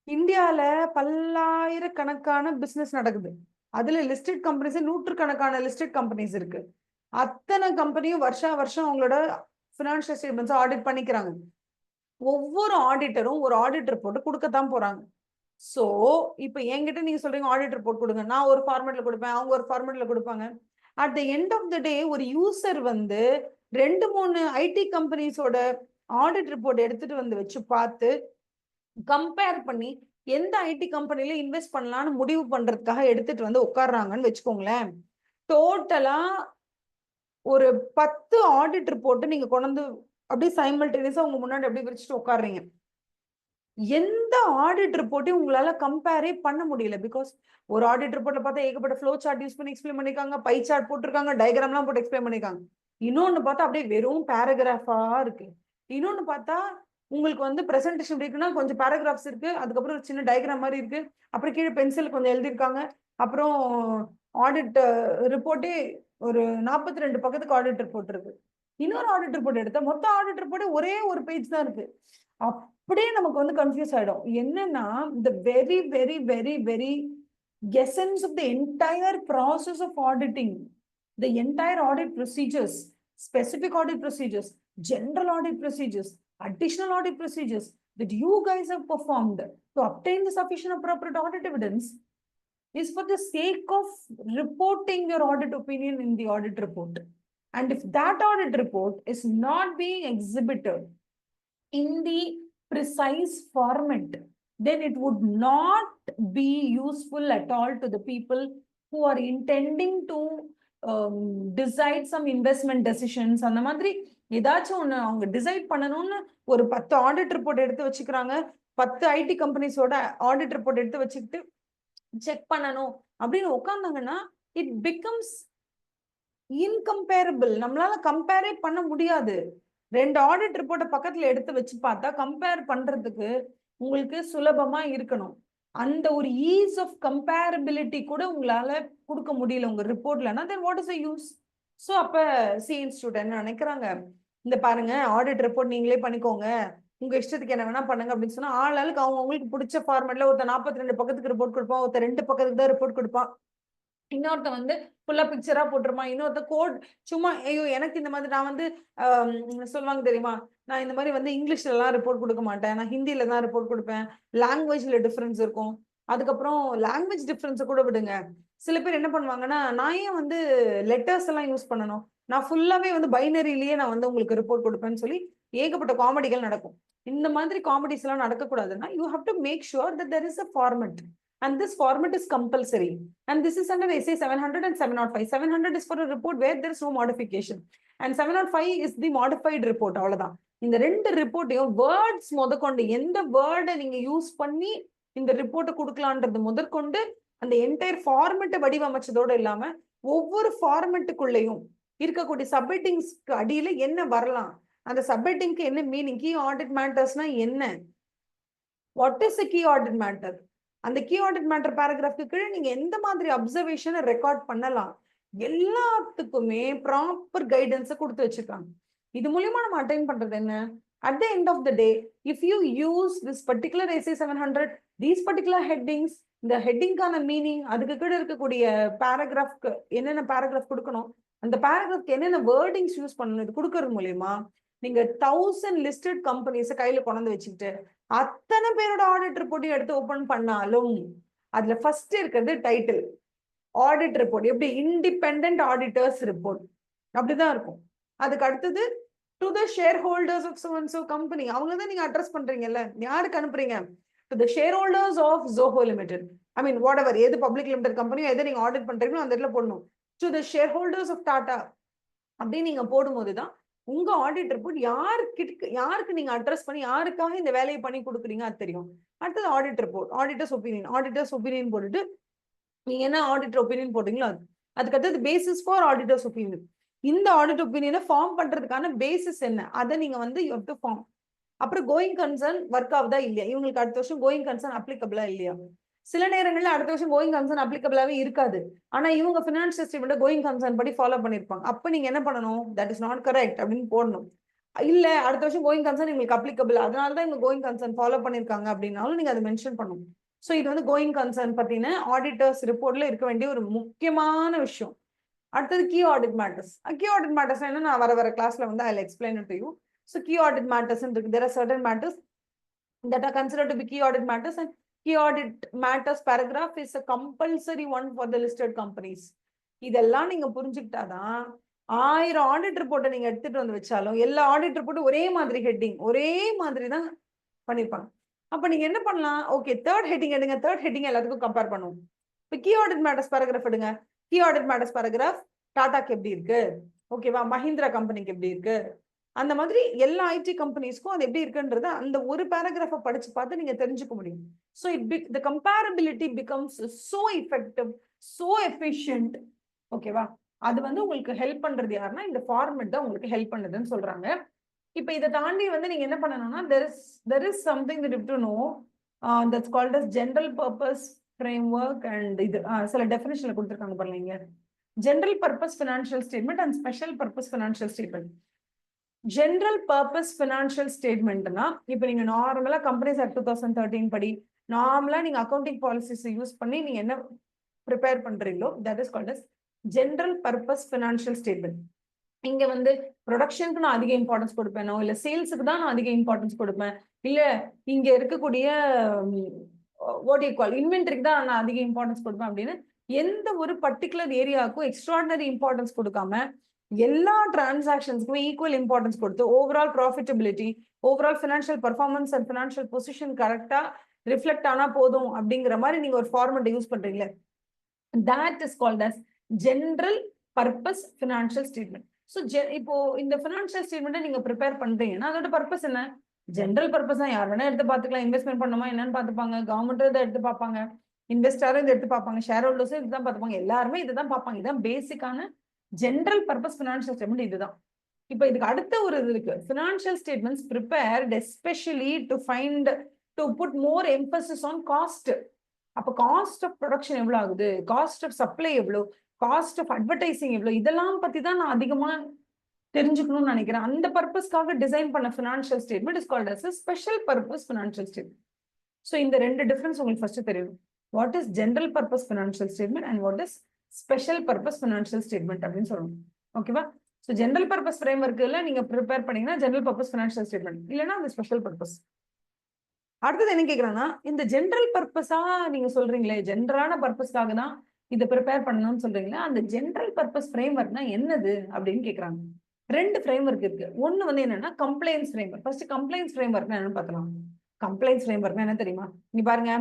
இந்தியால பல்லாயிரக்கணக்கான பிசினஸ் நடக்குது, அதுல லிஸ்டட் கம்பெனிஸ் நூற்றுக்கணக்கான லிஸ்டட் கம்பெனிஸ் இருக்கு. அத்தனை கம்பெனியும் வருஷம் அவங்களோட ஃபினான்ஷியல் ஸ்டேட்மெண்ட்ஸ் ஆடிட் பண்ணிக்கிறாங்க. ஒவ்வொரு ஆடிட்டரும் ஒரு ஆடிட் ரிப்போர்ட் கொடுக்கத்தான் போறாங்க. சோ இப்ப என்கிட்ட நீங்க சொல்றீங்க ஆடிட் ரிப்போர்ட் கொடுங்க, நான் ஒரு ஃபார்மேட்ல கொடுப்பேன், அவங்க ஒரு ஃபார்மேட்ல கொடுப்பாங்க. At the end of the day ஒரு யூசர் வந்து 2-3 ஐடி கம்பெனிஸோட ஆடிட் ரிப்போர்ட் எடுத்துட்டு வந்து வச்சு பார்த்து கம்பேர் பண்ணி எந்த ஐடி கம்பெனில இன்வெஸ்ட் பண்ணலாம்னு முடிவு பண்றதுக்காக எடுத்துட்டு வந்து உட்கார்றாங்கன்னு வச்சுக்கோங்களேன். டோட்டலா ஒரு 10 ஆடிட் ரிப்போர்ட் நீங்க கொண்டு அப்படியே சைமல்டேனியஸா உங்க முன்னாடி அப்படியே விரிச்சுட்டு உட்காடுறீங்க. எந்த ஆடிட் ரிப்போர்ட்டையும் உங்களால கம்பேரே பண்ண முடியல. பிகாஸ் ஒரு ஆடிட் ரிப்போர்ட்ல பார்த்தா ஏகப்பட்ட ஃப்ளோ சார்ட் யூஸ் பண்ணி எக்ஸ்பிளைன் பண்ணிருக்காங்க, பை சார்ட் போட்டிருக்காங்க, டயக்ராம்லாம் போட்டு எக்ஸ்பிளைன் பண்ணிருக்காங்க. இன்னொன்னு பார்த்தா அப்படியே வெறும் பேராகிராஃபா இருக்கு. இன்னொன்னு பார்த்தா உங்களுக்கு வந்து பிரசன்டேஷன் இருக்குன்னா கொஞ்சம் பேராகிராஃப்ஸ் இருக்கு, அதுக்கப்புறம் ஒரு சின்ன டயக்ராம் மாதிரி இருக்கு, அப்புறம் கீழே பென்சில் கொஞ்சம் எழுதியிருக்காங்க, அப்புறம் ஆடிட் ரிப்போர்ட்டே ஒரு 42 பக்கத்துக்கு ஆடிட் ரிப்போர்ட் இருக்கு. இன்னொரு ஆடிட் ரிப்போர்ட் எடுத்தா மொத்த ஆடிட் ரிப்போர்ட்டே ஒரே ஒரு பேஜ் தான் இருக்கு. அப்படியே நமக்கு வந்து கன்ஃபியூஸ் ஆயிடும். என்னன்னா the very very very very essence of the entire process of auditing, the entire audit procedures, specific audit procedures, general audit procedures, additional audit procedures that you guys have performed to obtain the sufficient appropriate audit evidence is for the sake of reporting your audit opinion in the audit report. And if that audit report is not being exhibited in the precise format, then it would not be useful at all to the people who are intending to decide some investment decisions. அந்த மாதிரி ஏதாச்சும் ஒண்ணு அவங்க decide பண்ணணும்னு ஒரு 10 audit report எடுத்து வச்சுக்கிறாங்க, 10 ID கம்பெனிஸோட audit report எடுத்து வச்சுக்கிட்டு செக் பண்ணணும் அப்படின்னு உட்கார்ந்தாங்கன்னா இட் பிகம்ஸ் இன்கம்பேரபிள். நம்மளால கம்பேரே பண்ண முடியாது. 2 ஆடிட் ரிப்போர்ட்டை பக்கத்துல எடுத்து வச்சு பார்த்தா கம்பேர் பண்றதுக்கு உங்களுக்கு சுலபமா இருக்கணும். அந்த ஒரு ஈஸ் ஆஃப் கம்பேரபிலிட்டி கூட உங்களால கொடுக்க முடியல உங்க ரிப்போர்ட்லனா then what is the use? So அப்ப சி இன்ஸ்டியூட் என்ன நினைக்கிறாங்க, இந்த பாருங்க ஆடிட் ரிப்போர்ட் நீங்களே பண்ணிக்கோங்க, உங்க இஷ்டத்துக்கு என்ன வேணா பண்ணுங்க அப்படின்னு சொன்னா ஆளுக்கு அவங்க உங்களுக்கு பிடிச்ச ஃபார்மேட்ல ஒருத்தர் 42 பக்கத்துக்கு ரிப்போர்ட் கொடுப்பான், ஒருத்தர் 2 பக்கத்துக்கு தான் ரிப்போர்ட் கொடுப்பான், இன்னொருத்த வந்து ஃபுல்லா பிக்சரா போட்டுருப்பான், இன்னொருத்த கோட் சும்மா ஐயோ எனக்கு இந்த மாதிரி நான் வந்து சொல்லுவாங்க தெரியுமா, நான் இந்த மாதிரி வந்து இங்கிலீஷ்ல எல்லாம் ரிப்போர்ட் கொடுக்க மாட்டேன், நான் ஹிந்தில தான் ரிப்போர்ட் கொடுப்பேன், லாங்குவேஜ்ல டிஃபரன்ஸ் இருக்கும். அதுக்கப்புறம் லாங்குவேஜ் டிஃபரன்ஸை கூட விடுங்க, சில பேர் என்ன பண்ணுவாங்கன்னா நான் ஏன் வந்து லெட்டர்ஸ் எல்லாம் யூஸ் பண்ணணும், நான் ஃபுல்லாவே வந்து பைனரியிலேயே நான் வந்து உங்களுக்கு ரிப்போர்ட் கொடுப்பேன்னு சொல்லி ஏகப்பட்ட காமெடிகள் நடக்கும். இந்த மாதிரி காமெடிஸ் எல்லாம் நடக்கக்கூடாதுன்னா you have to make sure that there is a format and this format is compulsory and this is under SA 700 and 705. 700 is for a report where there is no modification and 705 is the modified report. அவ்வளவுதான். இந்த ரெண்டு ரிப்போர்ட்டையும் words முதற்கொண்டு எந்த வேர்டை நீங்க use பண்ணி இந்த ரிப்போர்ட்டை கொடுக்கலான்றது முதற்கொண்டு அந்த என்டையர் ஃபார்மெட்டை வடிவமைச்சதோடு இல்லாம ஒவ்வொரு ஃபார்மெட்டுக்குள்ளேயும் இருக்கக்கூடிய சப்ஹெட்டிங்ஸ்க்கு அடியில என்ன வரலாம், அந்த சப்ஹெட்டிங்க்கு என்ன மீனிங், கீ ஆடிட் மேட்டர்ஸ்னா என்ன, what is a key audit matter, அந்த கீ ஆடிட் மேட்டர் பேராகிராஃப்க்கு கீழே நீங்க எந்த மாதிரி அப்சர்வேஷனை ரெக்கார்ட் பண்ணலாம், எல்லாத்துக்குமே ப்ராப்பர் கைடன்ஸை கொடுத்து வச்சிருக்காங்க. இது மூலியமா நம்ம அட்டைன் பண்றது என்ன, at the end of the day if you use this particular SA 700 these particular headings, இந்த ஹெட்டிங்கான மீனிங், அதுக்கு கீழே இருக்கக்கூடிய பேராகிராஃப்க்கு என்னென்ன பேராகிராஃப் கொடுக்கணும், அந்த பேராகிராஃப்க்கு என்னென்ன வேர்டிங்ஸ் யூஸ் பண்ணணும், இது கொடுக்கறது மூலியமா நீங்க 1000 லிஸ்டட் கம்பெனிஸை கையில கொண்டு வச்சுக்கிட்டு அத்தனை பேரோட ஆடிட் ரிப்போர்ட்டையும் எடுத்து ஓபன் பண்ணாலும் அதுல ஃபர்ஸ்ட் இருக்கிறது டைட்டில் ஆடிட் ரிப்போர்ட், எப்படி இண்டிபெண்டன்ட் ஆடிட்டர்ஸ் ரிப்போர்ட் அப்படிதான் இருக்கும். அதுக்கு அடுத்தது to the share holders of so and so company, அவங்க தான் நீங்க அட்ரஸ் பண்றீங்கல்ல, யாருக்கு அனுப்புறீங்க, to the share holders of Zoho limited, I mean whatever எது பப்ளிக் லிமிடெட் கம்பெனியோ எதை நீங்க ஆடிட் பண்றீங்களோ அந்த இடத்துல போடணும். To the share holders of Tata அப்படின்னு நீங்க போடும்போதுதான் உங்க ஆடிட் ரிப்போர்ட் யாருக்கு நீங்க அட்ரஸ் பண்ணி யாருக்காக இந்த வேலையை பண்ணி கொடுக்குறீங்க அது தெரியும். அடுத்தது ஆடிட் ரிப்போர்ட், ஆடிட்டர்ஸ் ஒப்பீனியன் போட்டுட்டு நீங்க என்ன ஆடிட்டர் ஒப்பீனியன் போட்டீங்களோ அதுக்கு அடுத்தது பேசிஸ் ஃபார் ஆடிட்டர்ஸ் ஒப்பீனியன், இந்த ஆடிட் ஒப்பீனியனை ஃபார்ம் பண்றதுக்கான பேசிஸ் என்ன, அதை நீங்க வந்து யூ ஹேவ் டு ஃபார்ம். அப்புறம் கோயிங் கன்சர்ன் ஒர்க் ஆகுதா இல்லையா, இவங்களுக்கு அடுத்த வருஷம் கோயிங் கன்சர்ன் அப்ளிகபிளா இல்லையா, சில நேரங்கள்ல அடுத்த வருஷம் கோயிங் கன்சர்ன் அப்ளிகபிளாவே இருக்காது, ஆனா இவங்க பினான்சியல் ஸ்டேட்மெண்ட் கோயிங் கன்சர்ன் படி ஃபாலோ பண்ணிருப்பாங்க, அப்ப நீங்க என்ன பண்ணணும், தட் இஸ் நாட் கரெக்ட் அப்படின்னு போடணும். இல்ல அடுத்த வருஷம் கோயிங் கன்சர்ன் உங்களுக்கு அப்ளிகபிள், அதனாலதான் இவங்க கோயிங் கன்சர்ன் ஃபாலோ பண்ணிருக்காங்க அப்படின்னாலும் நீங்க அதை மென்ஷன் பண்ணணும். ஸோ இது வந்து கோயிங் கன்சர்ன் பத்தின ஆடிட்டர்ஸ் ரிப்போர்ட்ல இருக்க வேண்டிய ஒரு முக்கியமான விஷயம். அடுத்தது key audit matters. Key audit matters என்ன, நான் வர கிளாஸ்ல வந்து I explain it to you. So key audit matters இருக்கு, there are certain matters that are considered to be key audit matters and key audit matters paragraph is a compulsory one for the listed companies. இதெல்லாம் நீங்க புரிஞ்சுக்கிட்டாதான் 1000 audit ரிப்போர்ட்டை நீங்க எடுத்துட்டு வந்து வச்சாலும் எல்லா audit ரிப்போர்ட்டும் ஒரே மாதிரி ஹெட்டிங் ஒரே மாதிரி தான் பண்ணிருப்பாங்க. அப்ப நீங்க என்ன பண்ணலாம், ஓகே தேர்ட் ஹெட்டிங் எடுங்க, தேர்ட் ஹெட்டிங் எல்லாத்துக்கும் கம்பேர் பண்ணுவோம். இப்போ கீ ஆடிட் மேட்டர்ஸ் பேராகிராஃப் எடுங்க, கீ ஆடிட் மேட்டர்ஸ் பேராகிராஃப் டாடாக்கு எப்படி இருக்கு, ஓகேவா, மஹிந்திரா கம்பெனிக்கு எப்படி இருக்கு, அந்த மாதிரி எல்லா ஐடி கம்பெனிஸ்க்கும் அது எப்படி இருக்குன்றது அந்த ஒரு பேராகிராஃபை படிச்சு பார்த்து நீங்க தெரிஞ்சுக்க முடியும். So the comparability becomes so effective, so efficient, ஓகேவா. அது வந்து உங்களுக்கு ஹெல்ப் பண்றது யாருன்னா இந்த ஃபார்மெட் தான் உங்களுக்கு ஹெல்ப் பண்ணுதுன்னு சொல்றாங்க. இப்ப இதை தாண்டி வந்து நீங்க என்ன பண்ணணும்னா there is something that you have to know that's called as general purpose framework and இது சில டெஃபினிஷன்ல கொடுத்துருக்காங்க பாருங்க, general purpose financial statement and special purpose financial statement. General purpose financial ஸ்டேட்மெண்ட்னா இப்போ நீங்க நார்மலா கம்பெனிஸ் ஆக்ட் 2013 படி நார்மலா நீங்க அக்கௌண்டிங் பாலிசிஸ் யூஸ் பண்ணி நீங்க என்ன ப்ரிப்பேர் பண்றீங்களோ that is called as general purpose financial statement. இங்க வந்து ப்ரொடக்ஷனுக்கு நான் அதிக இம்பார்ட்டன்ஸ் கொடுப்பேனோ இல்ல சேல்ஸுக்கு தான் நான் அதிக இம்பார்ட்டன்ஸ் கொடுப்பேன், இல்ல இங்க இருக்கக்கூடிய வாட் யூ கால் இன்வென்டரிக்கு தான் நான் அதிக இம்பார்ட்டன்ஸ் கொடுப்பேன் அப்படின்னு எந்த ஒரு பர்டிகுலர் ஏரியாவுக்கும் எக்ஸ்ட்ராடினரி இம்பார்ட்டன்ஸ் கொடுக்காம எல்லா டிரான்சாக்ஷன்ஸ்க்குமே ஈக்குவல் இம்பார்ட்டன்ஸ் கொடுத்து overall profitability, overall financial performance and financial position கரெக்டா ரிஃப்ளெக்ட் ஆனா போதும் அப்படிங்கிற மாதிரி நீங்க ஒரு ஃபார்மெட் யூஸ் பண்றீங்களே, that is called as general purpose financial statement. So இப்போ இந்த ஃபினான்ஷியல் ஸ்டேட்மெண்ட்டை நீங்க ப்ரிப்பேர் பண்றீங்கன்னா அதோட பர்பஸ் என்ன, ஜென்ரல் பர்பஸ் தான், யார் வேணா எடுத்து பார்த்துக்கலாம், இன்வெஸ்ட்மெண்ட் பண்ணுமா என்னன்னு பார்த்துப்பாங்க, கவர்மெண்ட் தான் எடுத்து பார்ப்பாங்க, இன்வெஸ்டரும் இதை எடுத்து பார்ப்பாங்க, ஷேர் ஹோல்டர்ஸும் இதுதான் பார்த்துப்பாங்க, எல்லாருமே இதுதான் பார்ப்பாங்க. இதுதான் பேசிக்கான ஜென்ரல் பர்பஸ் ஃபினான்ஷியல் ஸ்டேட்மெண்ட் இதுதான். இப்போ இதுக்கு அடுத்த ஒரு இது இருக்கு, financial statements prepared especially to find to put more emphasis on cost. அப்போ காஸ்ட் ஆஃப் ப்ரொடக்ஷன் எவ்வளோ ஆகுது, காஸ்ட் ஆஃப் சப்ளை எவ்வளோ, காஸ்ட் ஆஃப் அட்வர்டைசிங் எவ்வளோ, இதெல்லாம் பத்தி தான் நான் அதிகமா தெரிஞ்சுக்கணும்னு நினைக்கிறேன். அந்த பர்பஸ்க்காக டிசைன் பண்ண financial statement is called as special purpose financial statement. So இந்த ரெண்டு டிஃபரன்ஸ் உங்களுக்கு ஃபர்ஸ்ட் தெரியணும். What is general purpose financial statement and what is special purpose financial statement அப்படின்னு சொல்லணும். ஓகேவா? ஸோ ஜென்ரல் பர்பஸ் ஃப்ரேம் ஒர்க்ல நீங்க ப்ரிப்பேர் பண்ணீங்கன்னா ஜென்ரல் பர்பஸ் ஃபினான்ஷியல் ஸ்டேட்மெண்ட், இல்லைன்னா அது ஸ்பெஷல் பர்பஸ். அடுத்தது என்ன கேட்கறாங்கன்னா, இந்த ஜென்ரல் பர்பஸா நீங்க சொல்றீங்களே, ஜென்ரலான பர்பஸ்க்காக தான் இதை ப்ரிப்பேர் பண்ணணும்னு சொல்றீங்களா, அந்த ஜென்ரல் பர்பஸ் ஃப்ரேம் ஒர்க்னா என்னது அப்படின்னு கேட்கறாங்க. ரெண்டு ஃப்ரேம் ஒர்க் இருக்கு. ஒன்னு வந்து என்னன்னா compliance framework. First compliance ஃப்ரேம் ஒர்க்னா என்னன்னு பார்க்கலாம். கம்ப்ளைன்ஸ் ஃப்ரேம் ஒர்க்னா என்ன தெரியுமா? நீ பாருங்க,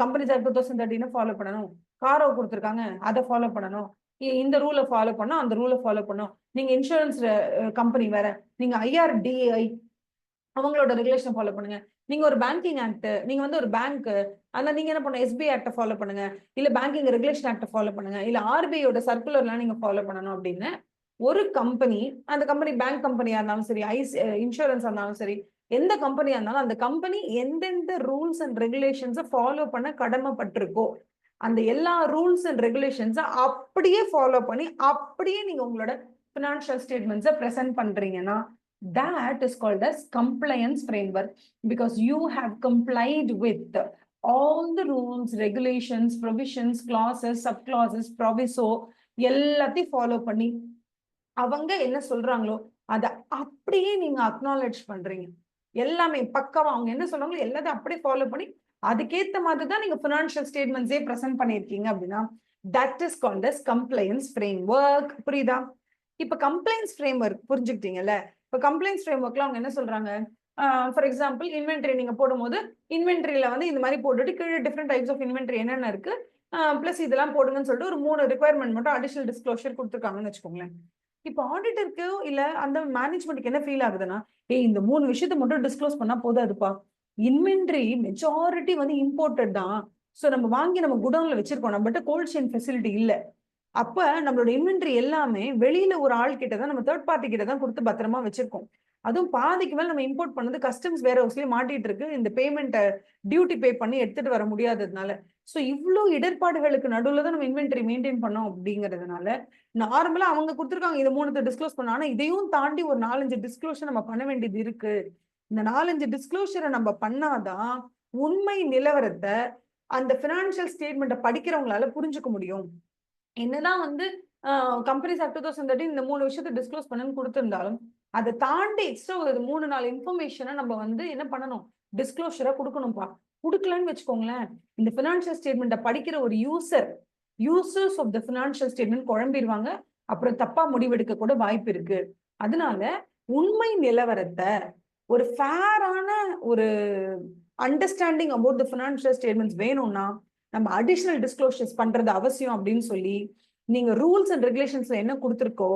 கம்பெனிஸ் ஆக்ட் 2013 ஃபாலோ பண்ணணும், காரோ கொடுத்துருக்காங்க அதை ஃபாலோ பண்ணணும், இந்த ரூலை ஃபாலோ பண்ணணும், அந்த ரூலை ஃபாலோ பண்ணணும். நீங்க இன்சூரன்ஸ் கம்பெனி வேற, நீங்க IRDAI அவங்களோட ரெகுலேஷன் ஃபாலோ பண்ணுங்க. நீங்க ஒரு பேங்கிங் ஆக்ட், நீங்க வந்து ஒரு பேங்க், அதனால நீங்க என்ன பண்ணணும், SBI ஆக்ட ஃபாலோ பண்ணுங்க, இல்ல பேங்கிங் ரெகுலேஷன் ஆக்ட ஃபாலோ பண்ணுங்க, இல்ல RBIயோட சர்க்குலர்லாம் நீங்க ஃபாலோ பண்ணணும் அப்படின்னு ஒரு கம்பெனி, அந்த கம்பெனி பேங்க் கம்பெனியா இருந்தாலும் சரி, இன்சூரன்ஸ் இருந்தாலும் சரி, எந்த கம்பெனியா இருந்தாலும் அந்த கம்பெனி எந்தெந்த ரூல்ஸ் அண்ட் ரெகுலேஷன்ஸை ஃபாலோ பண்ண கடமைப்பட்டிருக்கோ அந்த எல்லா ரூல்ஸ் அண்ட் ரெகுலேஷன்ஸை அப்படியே ஃபாலோ பண்ணி அப்படியே நீங்க உங்களோட ஃபினான்ஷியல் ஸ்டேட்மெண்ட்ஸை ப்ரெசென்ட் பண்றீங்கன்னா that is called as compliance framework, because you have complied with all the rules, regulations, provisions, clauses, subclauses, proviso எல்லாத்தையும் ஃபாலோ பண்ணி அவங்க என்ன சொல்றாங்களோ அதை அப்படியே நீங்க அக்னாலேஜ் பண்றீங்க. எல்லாமே பக்காவா அவங்க என்ன சொல்றாங்களோ எல்லாத்தையும் அப்படியே ஃபாலோ பண்ணி அதுக்கேற்ற மாதிரி தான் நீங்க ஃபினான்ஷியல் ஸ்டேட்மெண்ட்ஸே ப்ரெசென்ட் பண்ணியிருக்கீங்க அப்படின்னா that is called as compliance framework. புரியுதா? இப்ப கம்ப்ளைன்ஸ் ஃப்ரேம் ஒர்க் புரிஞ்சுக்கிட்டீங்கல்ல. இப்போ கம்ப்ளைன்ஸ் ஃப்ரேம் ஒர்க்ல அவங்க என்ன சொல்றாங்க, ஃபார் எக்ஸாம்பிள் இன்வென்ட்ரி நீங்க போடும்போது இன்வென்ட்ரியில வந்து இந்த மாதிரி போட்டுட்டு கீழே டிஃப்ரெண்ட் டைப்ஸ் ஆஃப் இன்வென்ட்ரி என்னென்ன இருக்கு, பிளஸ் இதெல்லாம் போடுங்கன்னு சொல்லிட்டு ஒரு 3 ரிக்வயர்மெண்ட் மட்டும் அடிஷனல் டிஸ்க்ளோஷர் கொடுத்துருக்காங்கன்னு வச்சுக்கோங்களேன். இப்போ ஆடிட்டருக்கு இல்ல அந்த மேனேஜ்மெண்ட்டுக்கு என்ன ஃபீல் ஆகுதுன்னா, இந்த 3 விஷயத்த மட்டும் டிஸ்க்ளோஸ் பண்ணா போதாதுப்பா, இன்வென்ட்ரி மெஜாரிட்டி வந்து இம்போர்ட்டட் தான், ஸோ நம்ம வாங்கி நம்ம குடோன்ல வச்சிருக்கோம், நம்மகிட்ட கோல்ட் செயின் ஃபெசிலிட்டி இல்லை. அப்ப நம்மளோட இன்வென்ட்ரி எல்லாமே வெளியில ஒரு ஆள் கிட்ட தான், நம்ம தேர்ட் பார்ட்டி கிட்ட தான் கொடுத்து பத்திரமா வச்சிருக்கோம். அதுவும் பாதிக்கு மேல நம்ம இம்போர்ட் பண்ணது கஸ்டம்ஸ் வேற ஹவுஸ்லயே மாட்டிட்டு இருக்கு, இந்த பேமெண்ட் டியூட்டி பே பண்ணி எடுத்துட்டு வர முடியாததுனால. ஸோ இவ்வளோ இடர்பாடுகளுக்கு நடுவில் தான் நம்ம இன்வென்ட்ரி மெயின்டைன் பண்ணோம். அப்படிங்கிறதுனால நார்மலா அவங்க கொடுத்துருக்காங்க இதை 3 டிஸ்க்ளோஸ் பண்ண, ஆனா இதையும் தாண்டி ஒரு 4-5 டிஸ்க்ளோஷர் நம்ம பண்ண வேண்டியது இருக்கு. இந்த 4-5 டிஸ்க்ளோஷரை நம்ம பண்ணாதான் உண்மை நிலவரத்தை அந்த பினான்சியல் ஸ்டேட்மெண்ட்டை படிக்கிறவங்களால புரிஞ்சுக்க முடியும். என்னதான் வந்து கம்பெனிஸ் ஆக்ட் 2013 இந்த 3 விஷயத்தை டிஸ்க்ளோஸ் பண்ணுன்னு கொடுத்திருந்தாலும் அதை தாண்டி எக்ஸ்ட்ரா ஒரு 3-4 இன்ஃபர்மேஷனை நம்ம வந்து என்ன பண்ணணும், டிஸ்க்ளோஷரா கொடுக்கணும்ப்பா. கொடுக்கலன்னு வச்சுக்கோங்களேன், இந்த பினான்சியல் ஸ்டேட்மெண்ட்டை படிக்கிற ஒரு users of the financial statement குழம்பிடுவாங்க, அப்புறம் தப்பா முடிவெடுக்க கூட வாய்ப்பு இருக்கு. அதனால உண்மை நிலவரத்தை ஒரு ஃபேரான ஒரு understanding about the financial statements வேணும்னா நம்ம அடிஷனல் டிஸ்க்ளோஷர்ஸ் பண்றது அவசியம் அப்படின்னு சொல்லி நீங்க ரூல்ஸ் அண்ட் ரெகுலேஷன்ஸ்ல என்ன கொடுத்துருக்கோ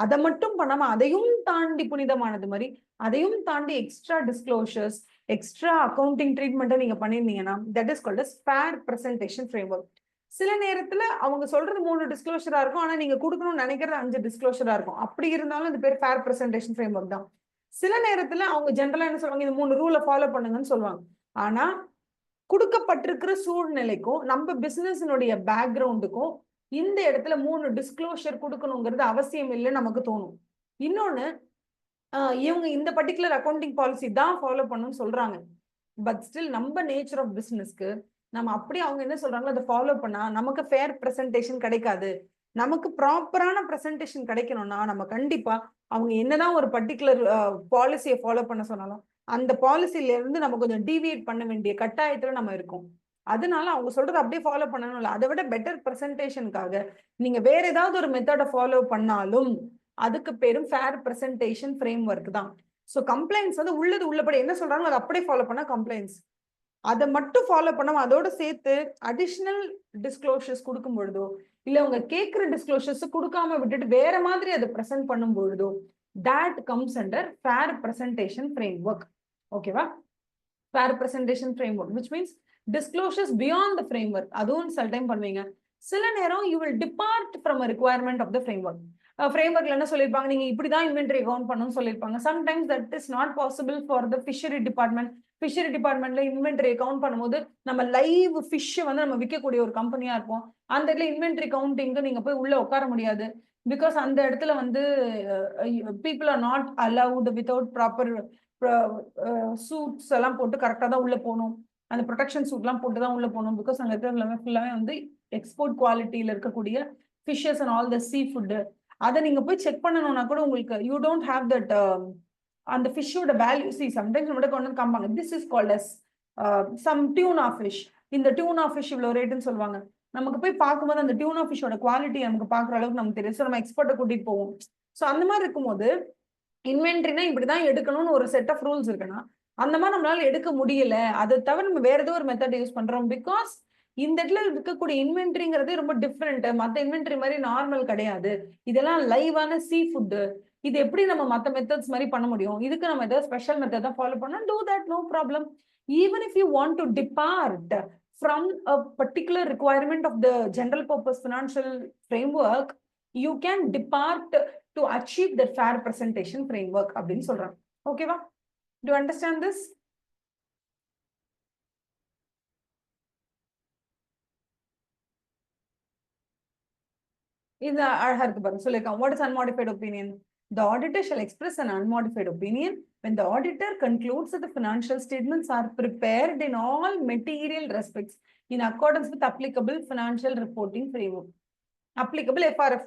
அதை மட்டும் பண்ணாம அதையும் தாண்டி புனிதமானது மாதிரி அதையும் தாண்டி எக்ஸ்ட்ரா டிஸ்க்ளோஷர்ஸ், எக்ஸ்ட்ரா அக்கௌண்டிங் ட்ரீட்மெண்ட்டை நீங்க பண்ணிருந்தீங்கன்னா that is called as fair presentation framework. சில நேரத்துல அவங்க சொல்றது 3 டிஸ்க்ளோஷரா இருக்கும், ஆனா நீங்க கொடுக்கணும்னு நினைக்கிறது 5 டிஸ்க்ளோஷரா இருக்கும். அப்படி இருந்தாலும் இது பேர் ஃபேர் பிரசன்டேஷன் ஃப்ரேம்வொர்க் தான். சில நேரத்துல அவங்க ஜென்ரலா என்ன சொல்லுவாங்க, இந்த 3 ரூலை ஃபாலோ பண்ணுங்கன்னு சொல்லுவாங்க. ஆனா கொடுக்கப்பட்டிருக்கிற சூழ்நிலைக்கும் நம்ம பிசினஸினுடைய பேக்ரவுண்டுக்கும் இந்த இடத்துல 3 டிஸ்க்ளோஷர் கொடுக்கணுங்கிறது அவசியம் இல்லைன்னு நமக்கு தோணும். இன்னொன்னு, இவங்க இந்த பர்டிகுலர் அக்கௌண்டிங் பாலிசி தான் ஃபாலோ பண்ணணும்னு சொல்றாங்க. பட் ஸ்டில் நம்ம நேச்சர் ஆஃப் பிசினஸ்க்கு நம்ம அப்படியே அவங்க என்ன சொல்றாங்களோ அதை ஃபாலோ பண்ணா நமக்கு ஃபேர் பிரசன்டேஷன் கிடைக்காது. நமக்கு ப்ராப்பரான பிரசன்டேஷன் கிடைக்கணும்னா நம்ம கண்டிப்பா அவங்க என்னதான் ஒரு பர்டிகுலர் பாலிசியை ஃபாலோ பண்ண சொன்னாலும் அந்த பாலிசில இருந்து நம்ம கொஞ்சம் டீவியேட் பண்ண வேண்டிய கட்டாயத்துல நம்ம இருக்கோம். அதனால அவங்க சொல்றது அப்படியே ஃபாலோ பண்ணணும் இல்லை, அதை விட பெட்டர் பிரசன்டேஷனுக்காக நீங்க வேற ஏதாவது ஒரு மெத்தடை ஃபாலோ பண்ணாலும் அதுக்கு பேரும் ஃபேர் பிரசன்டேஷன் ஃப்ரேம் ஒர்க் தான். ஸோ கம்ப்ளைண்ட்ஸ் வந்து உள்ளபடி என்ன சொல்றாங்களோ அதை அப்படியே ஃபாலோ பண்ணா கம்ப்ளைண்ட்ஸ், அதை மட்டும் ஃபாலோ பண்ணாம அதோட சேர்த்து அடிஷனல் டிஸ்க்ளோஷர்ஸ் கொடுக்கும் பொழுதோ இல்ல அவங்க கேட்கிற டிஸ்க்ளோஷர்ஸ் கொடுக்காம விட்டுட்டு வேற மாதிரி அதை ப்ரெசென்ட் பண்ணும் பொழுதோ that comes under fair presentation framework. ஓகேவா? fair presentation framework which means disclosures beyond the framework அதுவும் சில டைம் பண்ணுவீங்க. சில நேரம் you will depart from a requirement of the framework. frameworkல என்ன சொல்லிருப்பாங்க, நீங்க இப்படிதான் இன்வென்டரி அக்கவுண்ட் பண்ணணும்னு சொல்லிருப்பாங்க. sometimes that is not possible for the fishery department. fishery departmentல இன்வென்டரி அக்கவுண்ட் பண்ணும்போது நம்ம லைவ் ஃபிஷ் வந்து நம்ம விற்கக்கூடிய ஒரு கம்பெனியா இருப்போம். அந்த இடத்துல இன்வென்டரி கவுண்டிங்க்கு நீங்க போய் உள்ள உட்கார முடியாது. பிகாஸ் அந்த இடத்துல வந்து people are not allowed without proper suits எல்லாம் போட்டு கரெக்டா தான் உள்ள போகணும். அந்த ப்ரொடெக்ஷன் சூட் எல்லாம் போட்டு தான் உள்ள போகணும். பிகாஸ் அங்க இருக்கிற ஃபுல்லாவே வந்து எக்ஸ்போர்ட் குவாலிட்டியில இருக்கக்கூடிய fishes and all the sea food. அதை நீங்க போய் செக் பண்ணணும்னா கூட உங்களுக்கு யூ டோன்ட் ஹேவ் தட் அந்த ஃபிஷ்ஷோட வேல்யூ. சி சம்டைம்ஸ் நம்மகிட்ட கொண்டு வந்து காமிப்பாங்க, this is called as some tuna fish. இந்த டியூனா ஃபிஷ் இவ்வளவு ரேட்டுன்னு சொல்லுவாங்க. நமக்கு போய் பார்க்கும்போது அந்த டியூனா ஃபிஷ்ஷோட குவாலிட்டி நமக்கு பார்க்குற அளவுக்கு நமக்கு தெரியும். ஸோ நம்ம எக்ஸ்பர்ட்டை கூட்டிட்டு போவோம். ஸோ அந்த மாதிரி இருக்கும்போது இன்வென்ட்ரினா இப்படிதான் எடுக்கணும்னு ஒரு செட் ஆஃப் ரூல்ஸ் இருக்குன்னா அந்த மாதிரி நம்மளால எடுக்க முடியல. அதை தவிர நம்ம வேற ஏதோ ஒரு மெத்தட் யூஸ் பண்றோம். பிகாஸ் இந்த இடத்துல இருக்கக்கூடிய இன்வென்ட்ரிங்கிறது ரொம்ப டிஃப்ரெண்ட். மற்ற இன்வென்ட்ரி மாதிரி நார்மல் கிடையாது. இதெல்லாம் லைவான சீ ஃபுட்டு. இது எப்படி நம்ம மற்ற மெத்தட்ஸ் மாதிரி பண்ண முடியும்? இதுக்கு நம்ம ஏதாவது ஸ்பெஷல் மெத்தட் தான் ஃபாலோ பண்ணோம். Do that, no problem. Even if you want to depart from a particular requirement of the general purpose financial framework, you can depart to achieve the fair presentation framework அப்படின்னு சொல்றாங்க. ஓகேவா? Do you understand this? இது அழகா இருக்கு பாருங்க. சொல்லிருக்காங்க, what is unmodified opinion? The auditor shall express an unmodified opinion when the auditor concludes that the financial statements are prepared in all material respects in accordance with applicable financial reporting framework. applicable FRF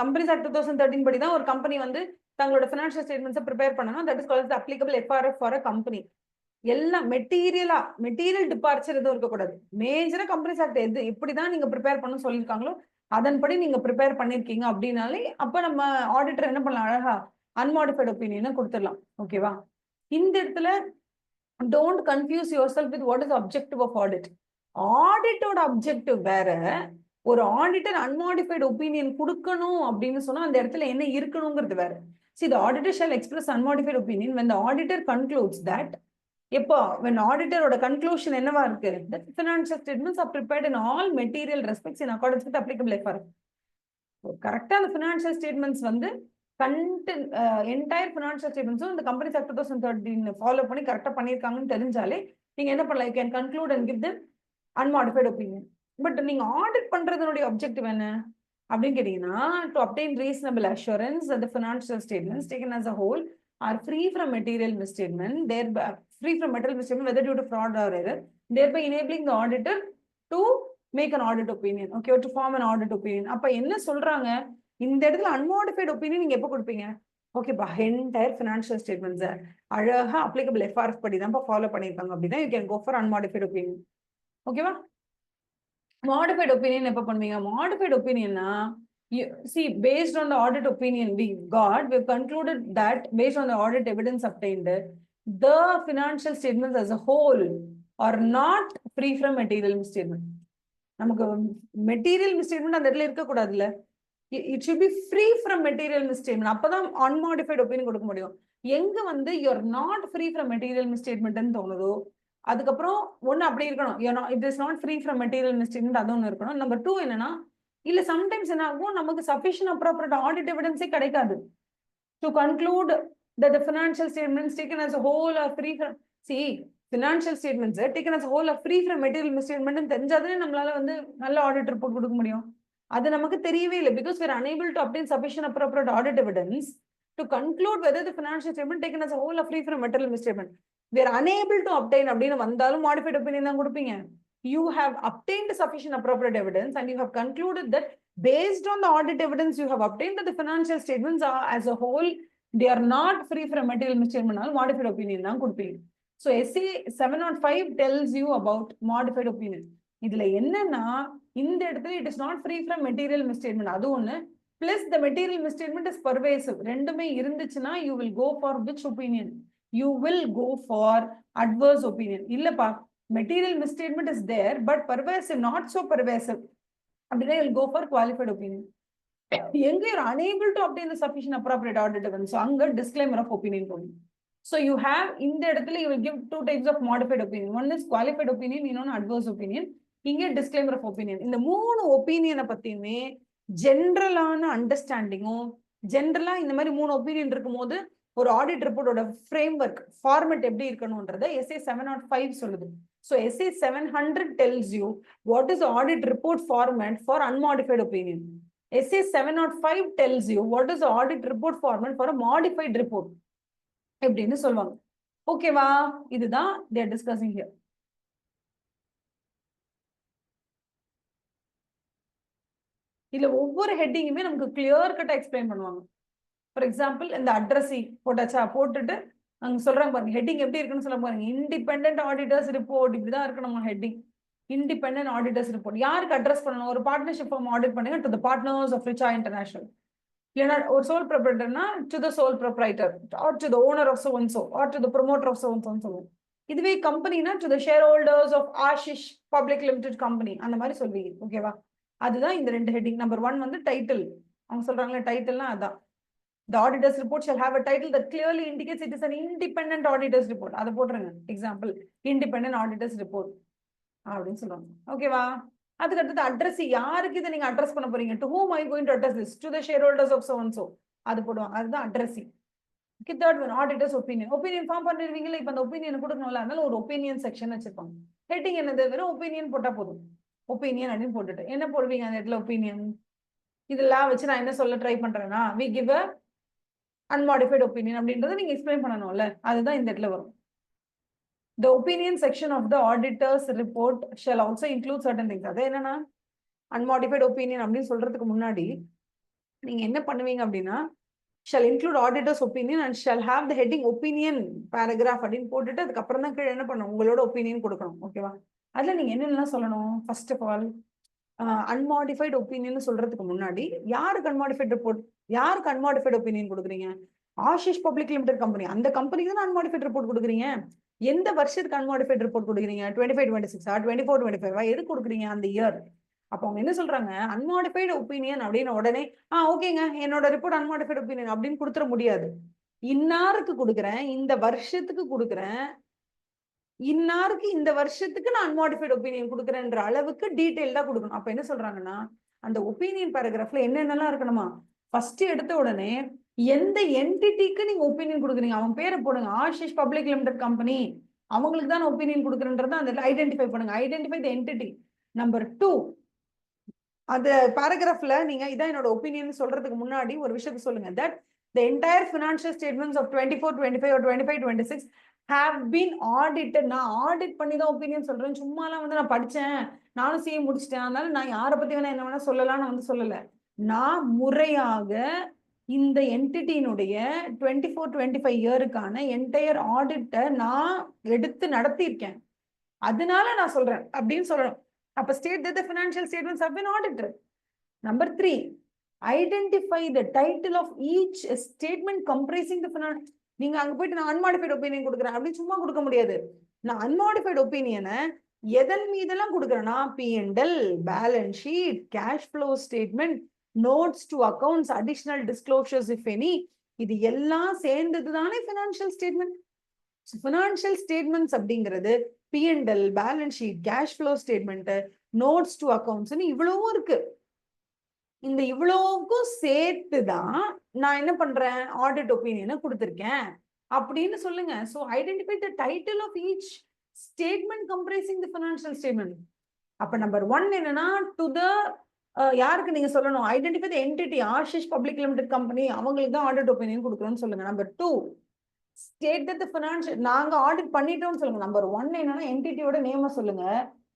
Companies Act 2013 படி தான் ஒரு company வந்து தங்களோட financial ஸ்டேட்மெண்ட்ஸை prepare பண்ணணும். That is called applicable FRF for a company. எல்லாம் material departure எதுவும் இருக்கக்கூடாது. மேஜரா companies act எது எப்படிதான் நீங்க ப்ரிப்பேர் பண்ண சொல்லியிருக்காங்களோ அதன்படி நீங்க ப்ரிப்பேர் பண்ணிருக்கீங்க அப்படின்னாலே அப்ப நம்ம ஆடிட்டர் என்ன பண்ணலாம், அழகா அன்மாடிஃபைட் ஒப்பீனியன் கொடுத்துடலாம். ஓகேவா? இந்த இடத்துல don't confuse yourself with what is objective of audit. ஆடிட்டோட அப்ஜெக்டிவ் வேற. ஒரு ஆடிட்டர் அன்மாடிஃபைட் ஒப்பீனியன் கொடுக்கணும் அப்படின்னு சொன்னா அந்த இடத்துல என்ன இருக்கணுங்கிறது வேற. See, the auditor shall express unmodified opinion when the auditor concludes that எப்போ when auditor ஓட conclusion என்னவா இருக்கு, that financial statements are prepared in all material respects in accordance with applicable FRF. கரெக்டா அந்த financial statements வந்து entire financial statements இந்த Companies Act 2013 follow பண்ணி கரெக்டா பண்ணிருக்காங்கன்னு தெரிஞ்சாலே நீங்க என்ன பண்ணலாம், you can conclude and give them unmodified opinion. But நீங்க ஆடிட் பண்றதுனுடைய objective என்ன அப்படின்னு கேட்டீங்கன்னா, to obtain reasonable assurance that the financial statements taken as a whole are free from material misstatement, whether due to fraud or error, thereby enabling the auditor to make an audit opinion. Okay, or to form an audit opinion. அப்ப என்ன சொல்றாங்க, இந்த இடத்துல unmodified opinion நீங்க எப்ப கொடுப்பீங்க? ஓகேப்பா, entire financial statements அழகா அப்ளிகபிள் FRF படி தான் ஃபாலோ பண்ணிருக்காங்க அப்படின்னா you can go for unmodified opinion. ஓகேவா? Modified opinion எப்ப பண்ணுவீங்க? Modified opinionனா see, based on the audit opinion we've concluded that based on the audit evidence obtained, the financial statements as a whole are not free from material misstatement. நமக்கு material misstatement அந்த இடத்துல இருக்க கூடாதுல்ல. It should be free from material misstatement. அப்பதான் unmodified opinion கொடுக்க முடியும். எங்க வந்து you are not free from material misstatement ன்னு தோணுதோ அதுக்கப்புறம் ஒண்ணு அப்படி இருக்கணும், it is not free from material misstatement, அது ஒண்ணு இருக்கணும். நம்பர் 2 என்னன்னா, இல்ல சம்டைம்ஸ் என்ன ஆகும், நமக்கு sufficient appropriate audit evidence கிடைக்காது to conclude that the financial statements taken as a whole are free from financial statements taken as a whole are free from material misstatement ன்னு தெரிஞ்சாதானே நம்மளால வந்து நல்ல audit report கொடுக்க முடியும். அது நமக்கு தெரியவே இல்லை, because we are unable to obtain sufficient appropriate audit evidence to conclude whether the financial statement taken as a whole are free from material misstatement. We are unable to obtain அப்படின்னு வந்தாலும் modified opinion தான் கொடுப்பீங்க. You have obtained sufficient appropriate evidence and you have concluded that based on the audit evidence you have obtained that the financial statements are as a whole they are not free from material misstatement, modified opinion தான் கொடுப்பீங்க. So SA 705 tells you about modified opinion. இதுல என்னன்னா, இந்த இடத்துல it is not free from material misstatement அது ஒண்ணு, plus the material misstatement is pervasive. ரெண்டுமே இருந்துச்சுன்னா you will go for which opinion? You will go for adverse opinion. இல்லப்பா, material misstatement is there but pervasive, not so pervasive, அப்படின்னா you'll go for qualified opinion. எங்க you're unable to obtain the sufficient appropriate audit evidence, so அங்க disclaimer of opinion போகும். So you have இந்த இடத்துல you will give two types of modified opinion. One is qualified opinion, இன்னொன்னு adverse opinion. இங்கே disclaimer of opinion. இந்த மூணு ஒப்பீனியனை பத்தியுமே ஜென்ரலான அண்டர்ஸ்டாண்டிங்கும் ஜென்ரலா இந்த மாதிரி மூணு ஒப்பீனியன் இருக்கும்போது ஒரு ஆடிட் ரிப்போர்ட்டோட ஃப்ரேம் ஒர்க் ஃபார்மேட் எப்படி இருக்கணும்ன்றத SA 705 சொல்லுது. So SA 700 tells you what is the audit report format for unmodified opinion. SA 705 tells you what is the audit report format for a modified report. எப்படின்னு சொல்லுவாங்க. ஓகேவா? இதுதான் they are discussing here. இதுல ஒவ்வொரு ஹெட்டிங்குமே நமக்கு clear கட்டா explain பண்ணுவாங்க. For example இந்த addressee போட்டாச்சா, போட்டுட்டு அங்க சொல்றாங்க பாருங்க ஹெட்டிங் எப்படி இருக்குன்னு சொல்ல பாருங்க. இண்டிபெண்டன்ட் ஆடிட்டர்ஸ் ரிப்போர்ட் இப்படிதான் இருக்கணுமா ஹெட்டிங். இண்டிபெண்டன்ட் ஆடிட்டர்ஸ் ரிப்போர்ட் யாருக்கு அட்ரஸ் பண்ணணும்? ஒரு பார்ட்னர்ஷிப் ஃபார்ம் ஆடிட் பண்ணுங்க to the partners of Richa international. இல்லைன்னா ஒரு சோல் ப்ரொப்ரைட்டர்னா to the sole proprietor or to the owner of so and so or to the promoter of so and சோன்னு சொல்லுவோம். இதுவே கம்பெனினா to the share holders of Ashish public limited company அந்த மாதிரி சொல்வீங்க. ஓகேவா? அதுதான் இந்த ரெண்டு ஹெட்டிங். நம்பர் 1 வந்து டைட்டில். அவங்க சொல்றாங்களே டைட்டில்னா அதான். The auditor's report shall have a title that clearly indicates it is an independent auditor's report. அதை போட்டுருங்க. எக்ஸாம்பிள் independent auditor's report அப்படின்னு சொல்றாங்க. ஓகேவா? அதுக்கு அடுத்தது அட்ரஸ். யாருக்கு இதை நீங்க அட்ரஸ் பண்ண போறீங்க? To whom are you going to address this? To the shareholders of so and so. அது போடுவாங்க. அதுதான் அட்ரஸ். Okay, third one, auditor's opinion. Opinion form பண்ணிருவீங்களா? இப்ப அந்த ஒப்பீனியன் கொடுக்கணும்ல, அதனால ஒரு ஒப்பீனியன் செக்ஷன் வச்சிருப்பாங்க. ஹெட்டிங் என்னது? வெறும் ஒப்பீனியன் போட்டா போதும். ஒப்பீனியன் அப்படின்னு போட்டுட்டு என்ன போடுவீங்க அந்த இடத்துல? ஒப்பீனியன். இதெல்லாம் வச்சு நான் என்ன சொல்ல ட்ரை பண்றேன்னா, we give a unmodified opinion அப்படின்றத நீங்க எக்ஸ்பிளைன் பண்ணணும்ல, அதுதான் இந்த இடத்துல வரும். The opinion section of the auditor's report shall also include certain things. அது என்னன்னா unmodified opinion அப்படின்னு சொல்றதுக்கு முன்னாடி நீங்க என்ன பண்ணுவீங்க அப்படின்னா, shall include auditor's opinion and shall have the heading opinion paragraph அப்படின்னு போட்டுட்டு அதுக்கப்புறம் தான் கீழே என்ன பண்ணணும், உங்களோட ஒப்பீனியன் கொடுக்கணும். ஓகேவா? அதுல நீங்க என்னென்னலாம் சொல்லணும்? ஃபர்ஸ்ட் ஆஃப் ஆல் அன்மாடிஃபைட் ஒப்பீனியன் சொல்றதுக்கு முன்னாடி யாருக்கு அன்மாடிஃபைட் ரிப்போர்ட், யாருக்கு அன்மாடிஃபைட் ஒப்பீனியன் கொடுக்குறீங்க? ஆஷிஷ் பப்ளிக் லிமிடெட் கம்பெனி, அந்த கம்பெனிக்கு தான் அன்மாடிஃபைட் ரிப்போர்ட் கொடுக்குறீங்க. எந்த வருஷத்துக்கு அன்மாடிஃபைட் ரிப்போர்ட் கொடுக்குறீங்க? 25-26 24-25 எது கொடுக்குறீங்க? அந்த இயர். அப்ப அவங்க என்ன சொல்றாங்க? அன்மாடிஃபைடு ஒப்பீனியன் அப்படின்னு உடனே ஓகேங்க என்னோட ரிப்போர்ட் அன்மாடிஃபைட் ஒப்பீனியன் அப்படின்னு கொடுத்துட முடியாது. இன்னாருக்கு கொடுக்குறேன், இந்த வருஷத்துக்கு கொடுக்குறேன், இன்னாருக்கு இந்த வருஷத்துக்கு நான் அன்மாடிஃபைட் ஒப்பீனியன் கொடுக்குறேன்ற அளவுக்கு டீடைல்டா கொடுக்கணும். அப்ப என்ன சொல்றாங்கன்னா, அந்த ஒப்பீனியன் பேராகிராஃப்ல என்னென்னலாம் இருக்கணுமா? ஃபர்ஸ்ட் எடுத்த உடனே எந்த என்டிட்டிக்கு நீங்க ஒப்பீனியன் கொடுக்குறீங்க அவங்க பேரை போடுங்க. ஆஷிஷ் பப்ளிக் லிமிடெட் கம்பெனி, அவங்களுக்கு தான் ஒப்பீனியன் கொடுக்குறேன்றத அந்த ஐடென்டிஃபை பண்ணுங்க. ஐடென்டிஃபை தி என்டிட்டி. நம்பர் 2, அந்த பேராகிராஃப்ல நீங்க இதான் என்னோட ஒப்பீனியன் சொல்றதுக்கு முன்னாடி ஒரு விஷயத்தை சொல்லுங்க. That the entire financial statements of 24-25 or 25-26 have been audited. நான் ஆடிட் பண்ணி தான் ஒப்பீனியன் சொல்றேன். சும்மாலாம் வந்து நான் படிச்சேன், நானும் சிஏ முடிச்சிட்டேன், அதனால நான் யாரை பத்தி வேணா என்ன வேணா சொல்லலாம்னு வந்து சொல்லல. நான் முறையாக இந்த என்டிட்டியினுடைய 24-25 இயருக்கான என்டையர் ஆடிட்டை நான் எடுத்து நடத்தியிருக்கேன், அதனால நான் சொல்றேன் அப்படின்னு சொல்லணும். அப்ப state that the financial statements have been audited. Number 3, identify the title of each statement comprising the finance. நீங்க அங்க போயிட்டு நான் அன்மாடிஃபைட் ஒப்பீனியன் கொடுக்குறேன் அப்படின்னு சும்மா கொடுக்க முடியாது. நான் அன்மாடிஃபைட் ஒப்பீனியனை எதன் மீதெல்லாம் கொடுக்குறேன்னா, P&L, balance sheet, cash flow statement, notes to accounts, additional disclosures if any, இது எல்லாம் சேர்ந்தது தானே ஃபினான்ஷியல் ஸ்டேட்மெண்ட். ஃபினான்ஷியல் ஸ்டேட்மெண்ட்ஸ் அப்படிங்கிறது P&L, balance sheet, cash flow statement, notes to அக்கவுண்ட்ஸ்னு இவ்வளவும் இருக்கு. இந்த இவ்வளவுக்கும் சேர்த்துதான் நான் என்ன பண்றேன், ஆடிட் ஒப்பீனியனை கொடுத்திருக்கேன் அப்படின்னு சொல்லுங்க. So identify the title of each statement comprising the financial statement. அப்ப நம்பர் 1 என்னன்னா, டு த யாருக்கு நீங்க சொல்லணும், ஐடென்டிஃபை தி entity, Ashish public limited company, அவங்களுக்கு தான் ஆடிட் ஒப்பீனியன் கொடுக்கணும்னு சொல்லுங்க. Number 2, state that the financial, நாங்க ஆடிட் பண்ணிட்டோம்னு சொல்லுங்க. நம்பர் 1 என்னன்னா என்டிட்டியோட நேம சொல்லுங்க.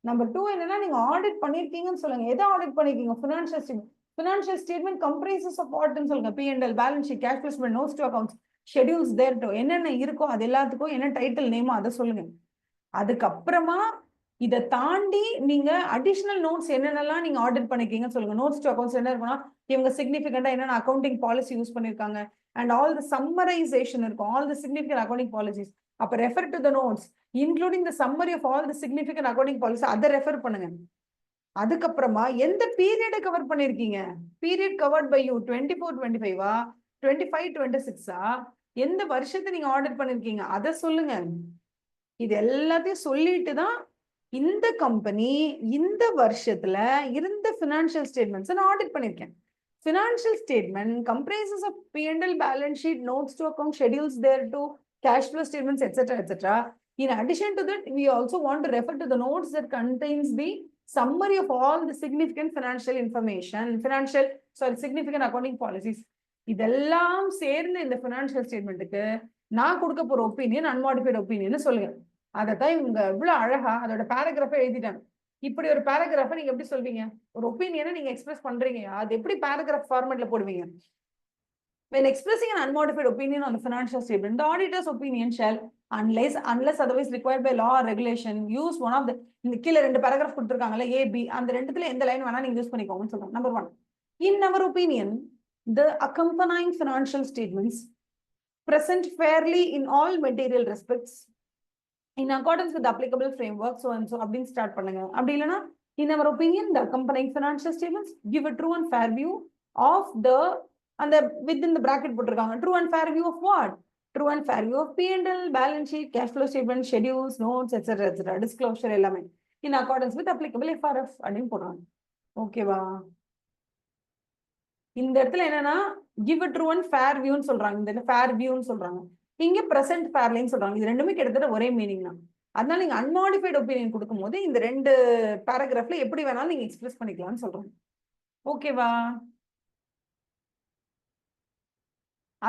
நம்பர் 2 என்னன்னா நீங்க ஆடிட் பண்ணிருக்கீங்கன்னு சொல்லுங்க. எதை ஆடிட் பண்ணிருக்கீங்க? Financial statement. Financial statement comprises of what ன்னு சொல்லுங்க. P&L, balance sheet, cash flow statement, notes to accounts, schedules thereto, என்னென்ன இருக்கோ அது எல்லாத்துக்கும் என்ன டைட்டில் நேமோ அதை சொல்லுங்க. அதுக்கப்புறமா இதை தாண்டி நீங்க அடிஷனல் நோட்ஸ் என்னென்னலாம் நீங்க ஆடிட் பண்ணிருக்கீங்கன்னு சொல்லுங்க. நோட்ஸ் டு அக்கவுண்ட்ஸ் என்ன இருக்குன்னா, இவங்க சிக்னிஃபிகண்டா என்னென்ன அக்கௌண்டிங் பாலிசி யூஸ் பண்ணிருக்காங்க அண்ட் ஆல் தி சம்மரைசேஷன் இருக்கும், all the significant accounting policies. அப்ப refer to the notes including the summary of all the significant accounting policy, அதை ரெஃபர் பண்ணுங்க. அதுக்கப்புறமா எந்த பீரியடை கவர் பண்ணிருக்கீங்க, பீரியட் கவர்ட் பை யூ 24-25 25-26 எந்த வருஷத்தை நீங்க ஆடிட் பண்ணிருக்கீங்க அதை சொல்லுங்க. இது எல்லாத்தையும் சொல்லிட்டு தான் இந்த கம்பெனி இந்த வருஷத்துல இருந்த ஃபினான்ஷியல் ஸ்டேட்மெண்ட்ஸ் நான் ஆடிட் பண்ணிருக்கேன். Financial statement comprises of P&L, balance sheet, notes to account, schedules thereto, cash flow statements, etc., etc. In addition to that, we also want to refer to the notes that contains the summary of all the significant financial information, significant accounting policies. இதெல்லாம் சேர்ந்து இந்த financial ஸ்டேட்மெண்ட்டுக்கு நான் கொடுக்க போற opinion unmodified opinion சொல்லுங்க. அதைத்தான் இவங்க இவ்வளவு அழகா அதோட பேராகிராஃபை எழுதிட்டாங்க. இப்படி ஒரு பேராகிராஃபை நீங்க எப்படி சொல்வீங்க? ஒரு ஒப்பீனியனை நீங்க எக்ஸ்பிரஸ் பண்றீங்க, அது எப்படி பேராகிராஃப் ஃபார்மேட்ல போடுவீங்க? When expressing an unmodified opinion on the financial statement, the auditor's opinion shall, unless otherwise required by law or regulation, use one of the இந்த கீழே 2 பேராகிராஃப் கொடுத்துருக்காங்கல்ல A, B, அந்த ரெண்டுத்துல எந்த லைன் வேணா நீங்க யூஸ் பண்ணிக்கோங்கன்னு சொல்றாங்க. Number 1, in our opinion, the accompanying financial statements present fairly in all material respects in accordance with the applicable framework, so and so அப்படின்னு start பண்ணுங்க. அப்படி இல்லைன்னா in our opinion the accompanying financial statements give a true and fair view of the and the within the bracket போட்டிருக்காங்க. True and fair view of what? True and fair view of P&L, balance sheet, cash flow statement, schedules, notes, etc., etc., disclosure எல்லாமே in accordance with applicable FRF அப்படின்னு போடுறாங்க. ஓகேவா? இந்த இடத்துல என்னன்னா give a true and fair view ன்னு சொல்றாங்க. இந்த fair view ன்னு சொல்றாங்க. இங்க present fairly சொல்றாங்க. இது ரெண்டுமே கிட்டத்தட்ட ஒரே மீனிங் தான். அதனால நீங்க அன்மாடிஃபைட் ஒப்பீனியன் கொடுக்கும்போது இந்த 2 பேராகிராஃப்ல எப்படி வேணாலும் நீங்க எக்ஸ்பிரஸ் பண்ணிக்கலாம்னு சொல்றாங்க. ஓகேவா?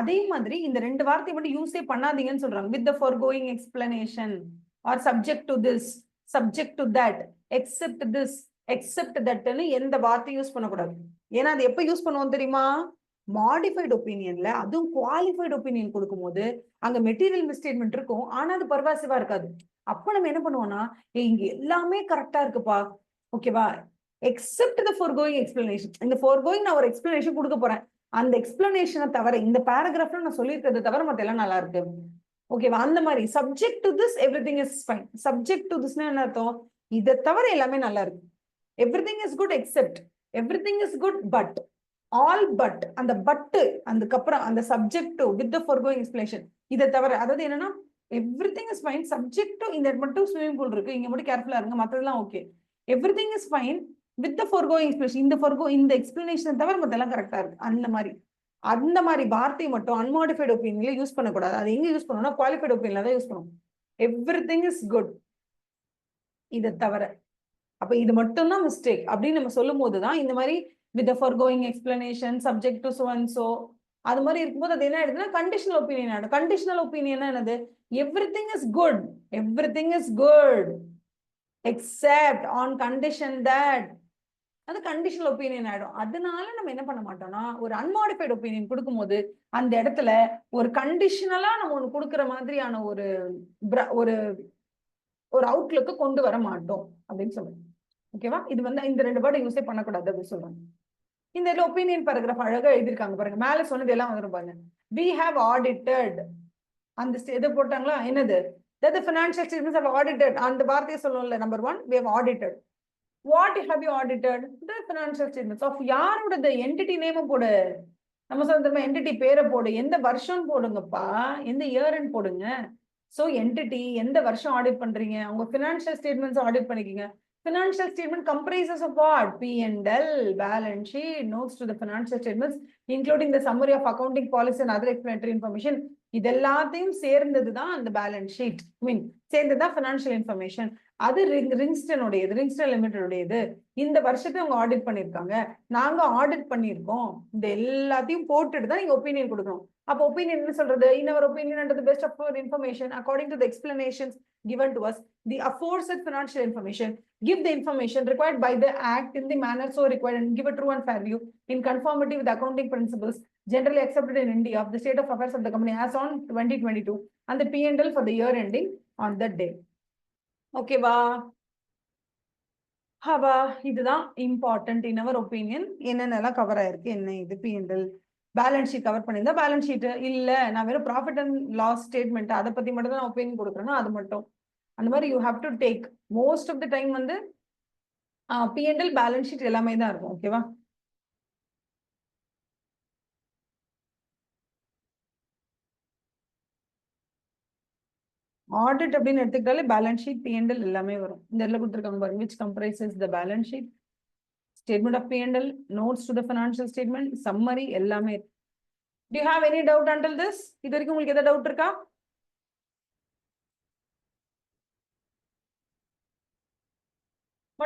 அதே மாதிரி இந்த 2 வார்த்தை மட்டும் யூஸே பண்ணாதீங்கன்னு சொல்றாங்க. with the foregoing explanation or subject to this, subject to that, except this, except thatன்னு எந்த வார்த்தையும் யூஸ் பண்ணக்கூடாது. ஏன்னா அது எப்ப யூஸ் பண்ணுவோம் தெரியுமா? மாடிஃபைட் ஒப்பீனியன்ல, அதுவும் குவாலிஃபைட் ஒப்பீனியன் கொடுக்கும்போது அங்க மெட்டீரியல் மிஸ்டேட்மெண்ட் இருக்கும், ஆனா அது பர்வாசிவா இருக்காது. அப்ப நம்ம என்ன பண்ணுவோம்னா, இங்க எல்லாமே கரெக்டா இருக்குப்பா, ஓகேவா, எக்ஸப்ட் த ஃபோர்கோயிங் எக்ஸ்பிளனேஷன். இந்த ஃபோர்கோயிங் நான் ஒரு எக்ஸ்பிளனேஷன் கொடுக்க போறேன், அந்த எக்ஸ்பிளனேஷனை தவிர இந்த பேராகிராஃப்ல நான் சொல்லியிருக்கிறது தவிர மத்த எல்லாம் நல்லா இருக்கு, ஓகேவா? அந்த மாதிரி subject to this everything is fine. Subject to திஸ்னா என்ன அர்த்தம்? இதை தவிர எல்லாமே நல்லா இருக்கு. Everything is good except, everything is good but, all but, அந்த பட் அதுக்கப்புறம் அந்த subject to with the foregoing explanation இதை தவிர, அதாவது என்னன்னா everything is fine subject to இந்த மட்டும் ஸ்விமிங் பூல் இருக்கு, இங்க மட்டும் கேர்ஃபுல்லா இருங்க, மத்ததெல்லாம் okay. Everything is fine with the foregoing explanation, இந்த எக்ஸ்பிளனேஷன் தவிர மத்தெல்லாம் கரெக்டா இருக்கு. அந்த மாதிரி வார்த்தை மட்டும் அன்மாடிஃபைட் ஒப்பீனியன்ல யூஸ் பண்ணக்கூடாது. அது எங்க யூஸ் பண்ணணும்னா குவாலிஃபைட் ஒப்பீனியன்ல தான் யூஸ் பண்ணணும். எவ்ரிதிங் இஸ் குட் இதை தவிர. அப்ப இது மட்டும் தான் மிஸ்டேக் அப்படின்னு நம்ம சொல்லும் போதுதான் இந்த மாதிரி with the foregoing explanation, subject to so and so, அது மாதிரி இருக்கும்போது அது என்ன ஆயிடுதுன்னா கண்டிஷனல் ஒப்பீனியன் ஆயிடும். கண்டிஷனல் ஒப்பீனியன் என்னது? Everything is good, everything is good except on condition that, அது கண்டிஷனல் ஒப்பீனியன் ஆயிடும். அதனால நம்ம என்ன பண்ண மாட்டோம்னா, ஒரு அன்மாடிஃபைட் ஒப்பீனியன் கொடுக்கும்போது அந்த இடத்துல ஒரு கண்டிஷனலா நம்ம ஒண்ணு கொடுக்குற மாதிரியான ஒரு ஒரு அவுட்லுக்கு கொண்டு வர மாட்டோம் அப்படின்னு சொல்லுங்க. ஓகேவா? இது இந்த 2 வேர்டை யூஸே பண்ணக்கூடாது அப்படின்னு சொல்றாங்க. இந்த ஒப்பீனியன் பேராகிராஃப் அழகா எழுதிருக்காங்க பாருங்க. மேல சொன்னது எல்லாம் வந்துரும் பாருங்க. we have audited, அந்த எது போட்டாங்களா, என்னது, that the financial statements have audited, அந்த வார்த்தையை சொல்லணும்ல. Number 1, we have audited. what have you audited? the financial statements of யாரோட entity name போடு, நம்ம சொல்ற entity பேரை போடு, எந்த வருஷம் போடுங்கப்பா, எந்த இயர்ன்னு போடுங்க. சோ entity எந்த வருஷம் ஆடிட் பண்றீங்க, உங்க financial statements ஆடிட் பண்ணிக்கீங்க. Financial statement comprises of what? P&L, balance sheet, notes to the financial statements, including the summary of accounting policy and other explanatory information. இது எல்லாத்தையும் சேர்ந்ததுதான் அந்த பேலன்ஸ் ஷீட், சேர்ந்ததுதான் financial information. அது ரிங்ஸ்டன் உடையது, ரிங்ஸ்டன் limited உடையது. இந்த வருஷத்தை அவங்க ஆடிட் பண்ணிருக்காங்க, நாங்க ஆடிட் பண்ணிருக்கோம். இந்த எல்லாத்தையும் போட்டுட்டு தான் நீங்க ஒப்பீனியன் கொடுக்கணும். அப்ப ஒப்பீனியன் என்ன சொல்றது? in our opinion under the best of our information according to the explanations given to us, the aforesaid financial information, give the information required by the act in the manner so required and give a true and fair view in conformity with accounting principles generally accepted in India of the state of affairs of the company as on 2022 and the P&L for the year ending on that day. ஓகேவா? ஹவா, இதுதான் important in our opinion. என்னென்னலாம் cover ஆயிருக்கு, என்ன இது P&L, balance sheet cover பண்ணியிருந்தா balance sheet, இல்ல நான் வெறும் ப்ராஃபிட் அண்ட் லாஸ் ஸ்டேட்மெண்ட் அதை பத்தி மட்டும் தான் ஒப்பீனியன் கொடுக்குறேன்னா அது மட்டும். அந்த மாதிரி you have to take most of the time P&L balance sheet எல்லாமே தான் இருக்கும். ஓகேவா? ஆடிட் அப்படின்னு எடுத்துக்கிட்டாலே பேலன்ஸ் ஷீட் P&L எல்லாமே வரும். இந்த இடத்துல கொடுத்துருக்காங்க பாருங்க, which comprises the balance sheet, statement of P&L, notes to the financial statement, summary எல்லாமே. Do you have any doubt until this? இது வரைக்கும் உங்களுக்கு எதாவது டவுட் இருக்கா?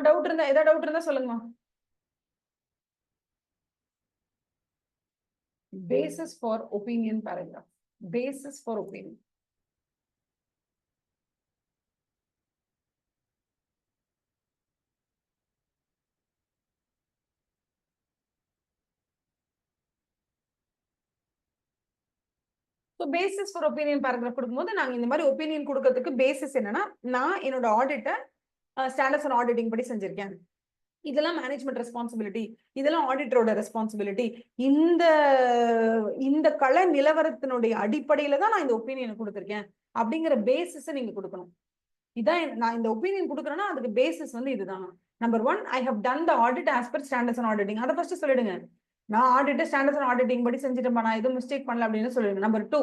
டவுட் இருந்தா ஏதாவது டவுட் இருந்தா சொல்லுங்க. Basis for opinion paragraph. Basis for opinion. So basis for opinion paragraph கொடுக்கும்போது நாங்க இந்த மாதிரி ஒப்பீனியன் கொடுக்கிறதுக்கு பேசிஸ் என்னன்னா, நான் என்னோட ஆடிட்டை ஸ்டாண்டர்ட்ஸ் அண்ட் ஆடிட்டிங் படி செஞ்சிருக்கேன். இதெல்லாம் மேனேஜ்மெண்ட் ரெஸ்பான்சிபிலிட்டி, இதெல்லாம் ஆடிட்டரோட ரெஸ்பான்சிபிலிட்டி. இந்த இந்த கள நிலவரத்தினுடைய அடிப்படையில தான் நான் இந்த ஒப்பீனியனை கொடுத்துருக்கேன் அப்படிங்கிற பேசிஸை நீங்க கொடுக்கணும். இதான் நான் இந்த ஒப்பீனியன் கொடுக்குறேன்னா அதுக்கு பேசிஸ் வந்து இதுதான். Number 1, I have done the audit as per standards and auditing. அதை ஃபர்ஸ்ட் சொல்லிடுங்க. நான் ஆடிட்டர் ஸ்டாண்டர்ட்ஸ் அண்ட் ஆடிட்டிங் படி செஞ்சுட்டேன், நான் எதுவும் மிஸ்டேக் பண்ணல அப்படின்னு சொல்லிடுங்க. Number 2,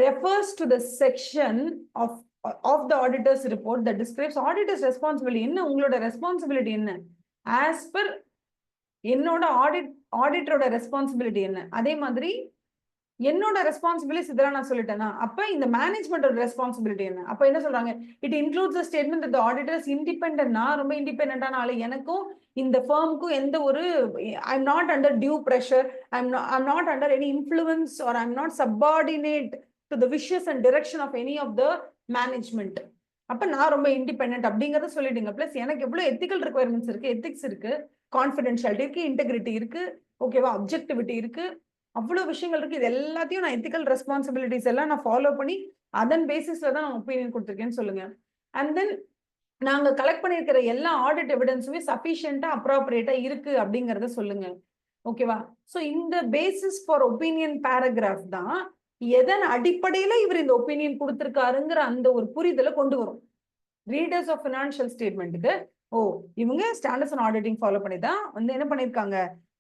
refers to the section of the auditor's report that describes auditor's responsibility. என்ன உங்களோட ரெஸ்பான்சிபிலிட்டி என்ன, as per என்னோட ஆடிட்டரோட ரெஸ்பான்சிபிலிட்டி என்ன, அதே மாதிரி என்னோட ரெஸ்பான்சிபிலிட்டிஸ் இதெல்லாம் நான் சொல்லிட்டேன்னா அப்ப இந்த மேனேஜ்மெண்டோட ரெஸ்பான்சிபிலிட்டி என்ன. அப்ப என்ன சொல்றாங்க, it includes statement that the auditor is independent. நான் ரொம்ப இண்டிபெண்டன்டான ஆளு, எனக்கும் இந்த ஃபர்முக்கும் எந்த ஒரு I am not under due pressure, I am not under any influence or I am not subordinate to the wishes and direction of any of the management. அப்ப நான் ரொம்ப இண்டிபெண்டன்ட் அப்படிங்கறத சொல்லிடுங்க. பிளஸ் எனக்கு எவ்வளவு எத்திக்கல் ரிக்வயர்மெண்ட்ஸ் இருக்கு, ethics இருக்கு, confidentiality இருக்கு, இன்டெகிரிட்டி இருக்கு, ஓகேவா, அப்ஜெக்டிவிட்டி இருக்கு, அவ்வளவு விஷயங்கள் இருக்கு. இது எல்லாத்தையும் நான் எத்திக்கல் ரெஸ்பான்சிபிலிட்டிஸ் எல்லாம் நான் ஃபாலோ பண்ணி அதன் பேசிஸ்ல தான் நான் ஒப்பீனியன் கொடுத்துருக்கேன்னு சொல்லுங்க. அண்ட் தென் நாங்க கலெக்ட் பண்ணிருக்கிற எல்லா ஆடிட் எவிடன்ஸுமே சஃபிஷியன்டா அப்ராப்ரியேட்டா இருக்கு அப்படிங்கறத சொல்லுங்க. ஓகேவா? சோ இந்த பேசிஸ் ஃபார் ஒப்பீனியன் பேராகிராஃப் தான் எதன் அடிப்படையில இவர் இந்த ஒப்பீனியன் கொடுத்திருக்காருங்கிற அந்த ஒரு புரிதலை கொண்டு வரும் ரீடர்ஸ் ஆஃப் ஃபினான்ஷியல் ஸ்டேட்மெண்ட்டுக்கு. ஓ, இவங்க ஸ்டாண்டர்ட்ஸ் அண்ட் ஆடிட்டிங் ஃபாலோ பண்ணி தான் வந்து என்ன பண்ணிருக்காங்க,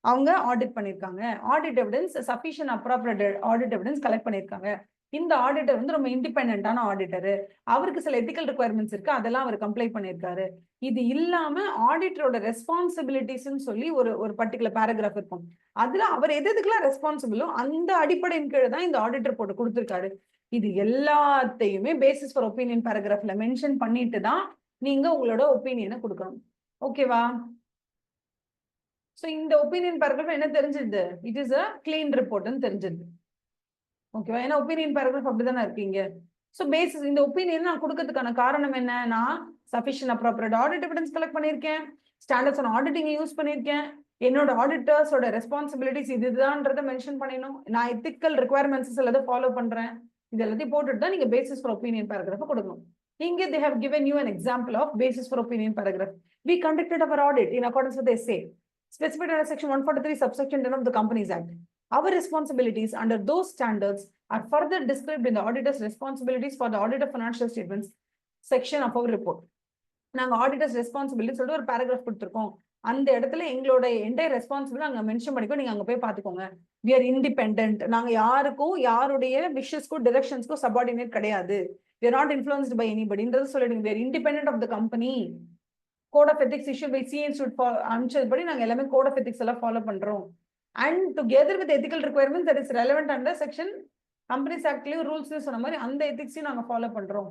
அவங்க ஆடிட் பண்ணிருக்காங்க, audit evidence sufficient appropriate audit evidence collect பண்ணிருக்காங்க. இந்த ஆடிட்டர் வந்து ரொம்ப இண்டிபெண்டன்டான ஆடிட்டர், அவருக்கு சில எத்திக்கல் ரிக்வயர்மெண்ட்ஸ் இருக்கு, அதெல்லாம் அவர் கம்ப்ளை பண்ணிருக்காரு. இது இல்லாம ஆடிட்டரோட ரெஸ்பான்சிபிலிட்டிஸ் சொல்லி ஒரு பர்டிகுலர் பேராகிராஃப் இருக்கும். அதுல அவர் எதுக்கெல்லாம் ரெஸ்பான்சிபிளோ அந்த அடிப்படையின் கீழே தான் இந்த ஆடிட்டர் போட்டு கொடுத்திருக்காரு. இது எல்லாத்தையுமே பேசிஸ் ஃபார் ஒப்பீனியன் பேராகிராஃப்ல மென்ஷன் பண்ணிட்டு தான் நீங்க உங்களோட ஒப்பீனியனை கொடுக்கணும். ஓகேவா? சோ இந்த ஒப்பீனியன் பேராகிராஃப் என்ன தெரிஞ்சிருது, இட் இஸ் அ கிளீன் ரிப்போர்ட்னு தெரிஞ்சிருது. ஓகேவா? ஏன்னா ஒப்பீனியன் பேராகிராஃப் அப்படிதானே இருக்கீங்க. சோ பேசிஸ் இந்த ஒப்பீனியன் நான் கொடுக்கறதுக்கான காரணம் என்ன, நான் sufficient appropriate audit evidence collect பண்ணிருக்கேன், ஸ்டாண்டர்ட்ஸ் அண்ட் ஆடிட்டிங் யூஸ் பண்ணிருக்கேன், என்னோட ஆடிட்டர்ஸோட ரெஸ்பான்சிபிலிட்டிஸ் இதுதான்றதை மென்ஷன் பண்ணிடணும், நான் எத்திக்கல் ரிக்வயர்மெண்ட்ஸ் எல்லாத்தையும் ஃபாலோ பண்றேன், இது எல்லாத்தையும் போட்டுட்டு தான் நீங்க பேசிஸ் ஃபார் ஒப்பீனியன் பேராகிராஃப் கொடுக்கணும். இங்க they have given you an example of basis for opinion paragraph. We conducted our audit in accordance with the essay specified under section 143 subsection 10 of the Companies Act. Our responsibilities under those standards are further described in the auditor's responsibilities for the audit of financial statements section of our report. நாங்க auditors responsibility சொல்லிட்டு ஒரு paragraph கொடுத்துருக்கோம். அந்த இடத்துல எங்களோட entire responsibility அங்க mention பண்ணிக்கோ, நீங்க அங்க போய் பாத்துக்கோங்க. we are independent, நாங்க யாருக்கும் யாருடைய விஷஸ்க்கும் டிரெக்ஷன்ஸ்க்கும் சபார்டினேட் கிடையாது, we are not influenced by anybodyன்றது சொல்லிடுங்க. we are independent of the company. Code of ethics issue by the institute அனுப்பிச்சதுபடி நாங்க எல்லாமே கோட் ஆஃப் எத்திக்ஸ் எல்லாம் ஃபாலோ பண்றோம். And together with ethical requirements that is relevant under section companies ஆக்ட்லயும் rules சொன்ன மாதிரி அந்த எத்திக்ஸையும் நாங்க ஃபாலோ பண்றோம்.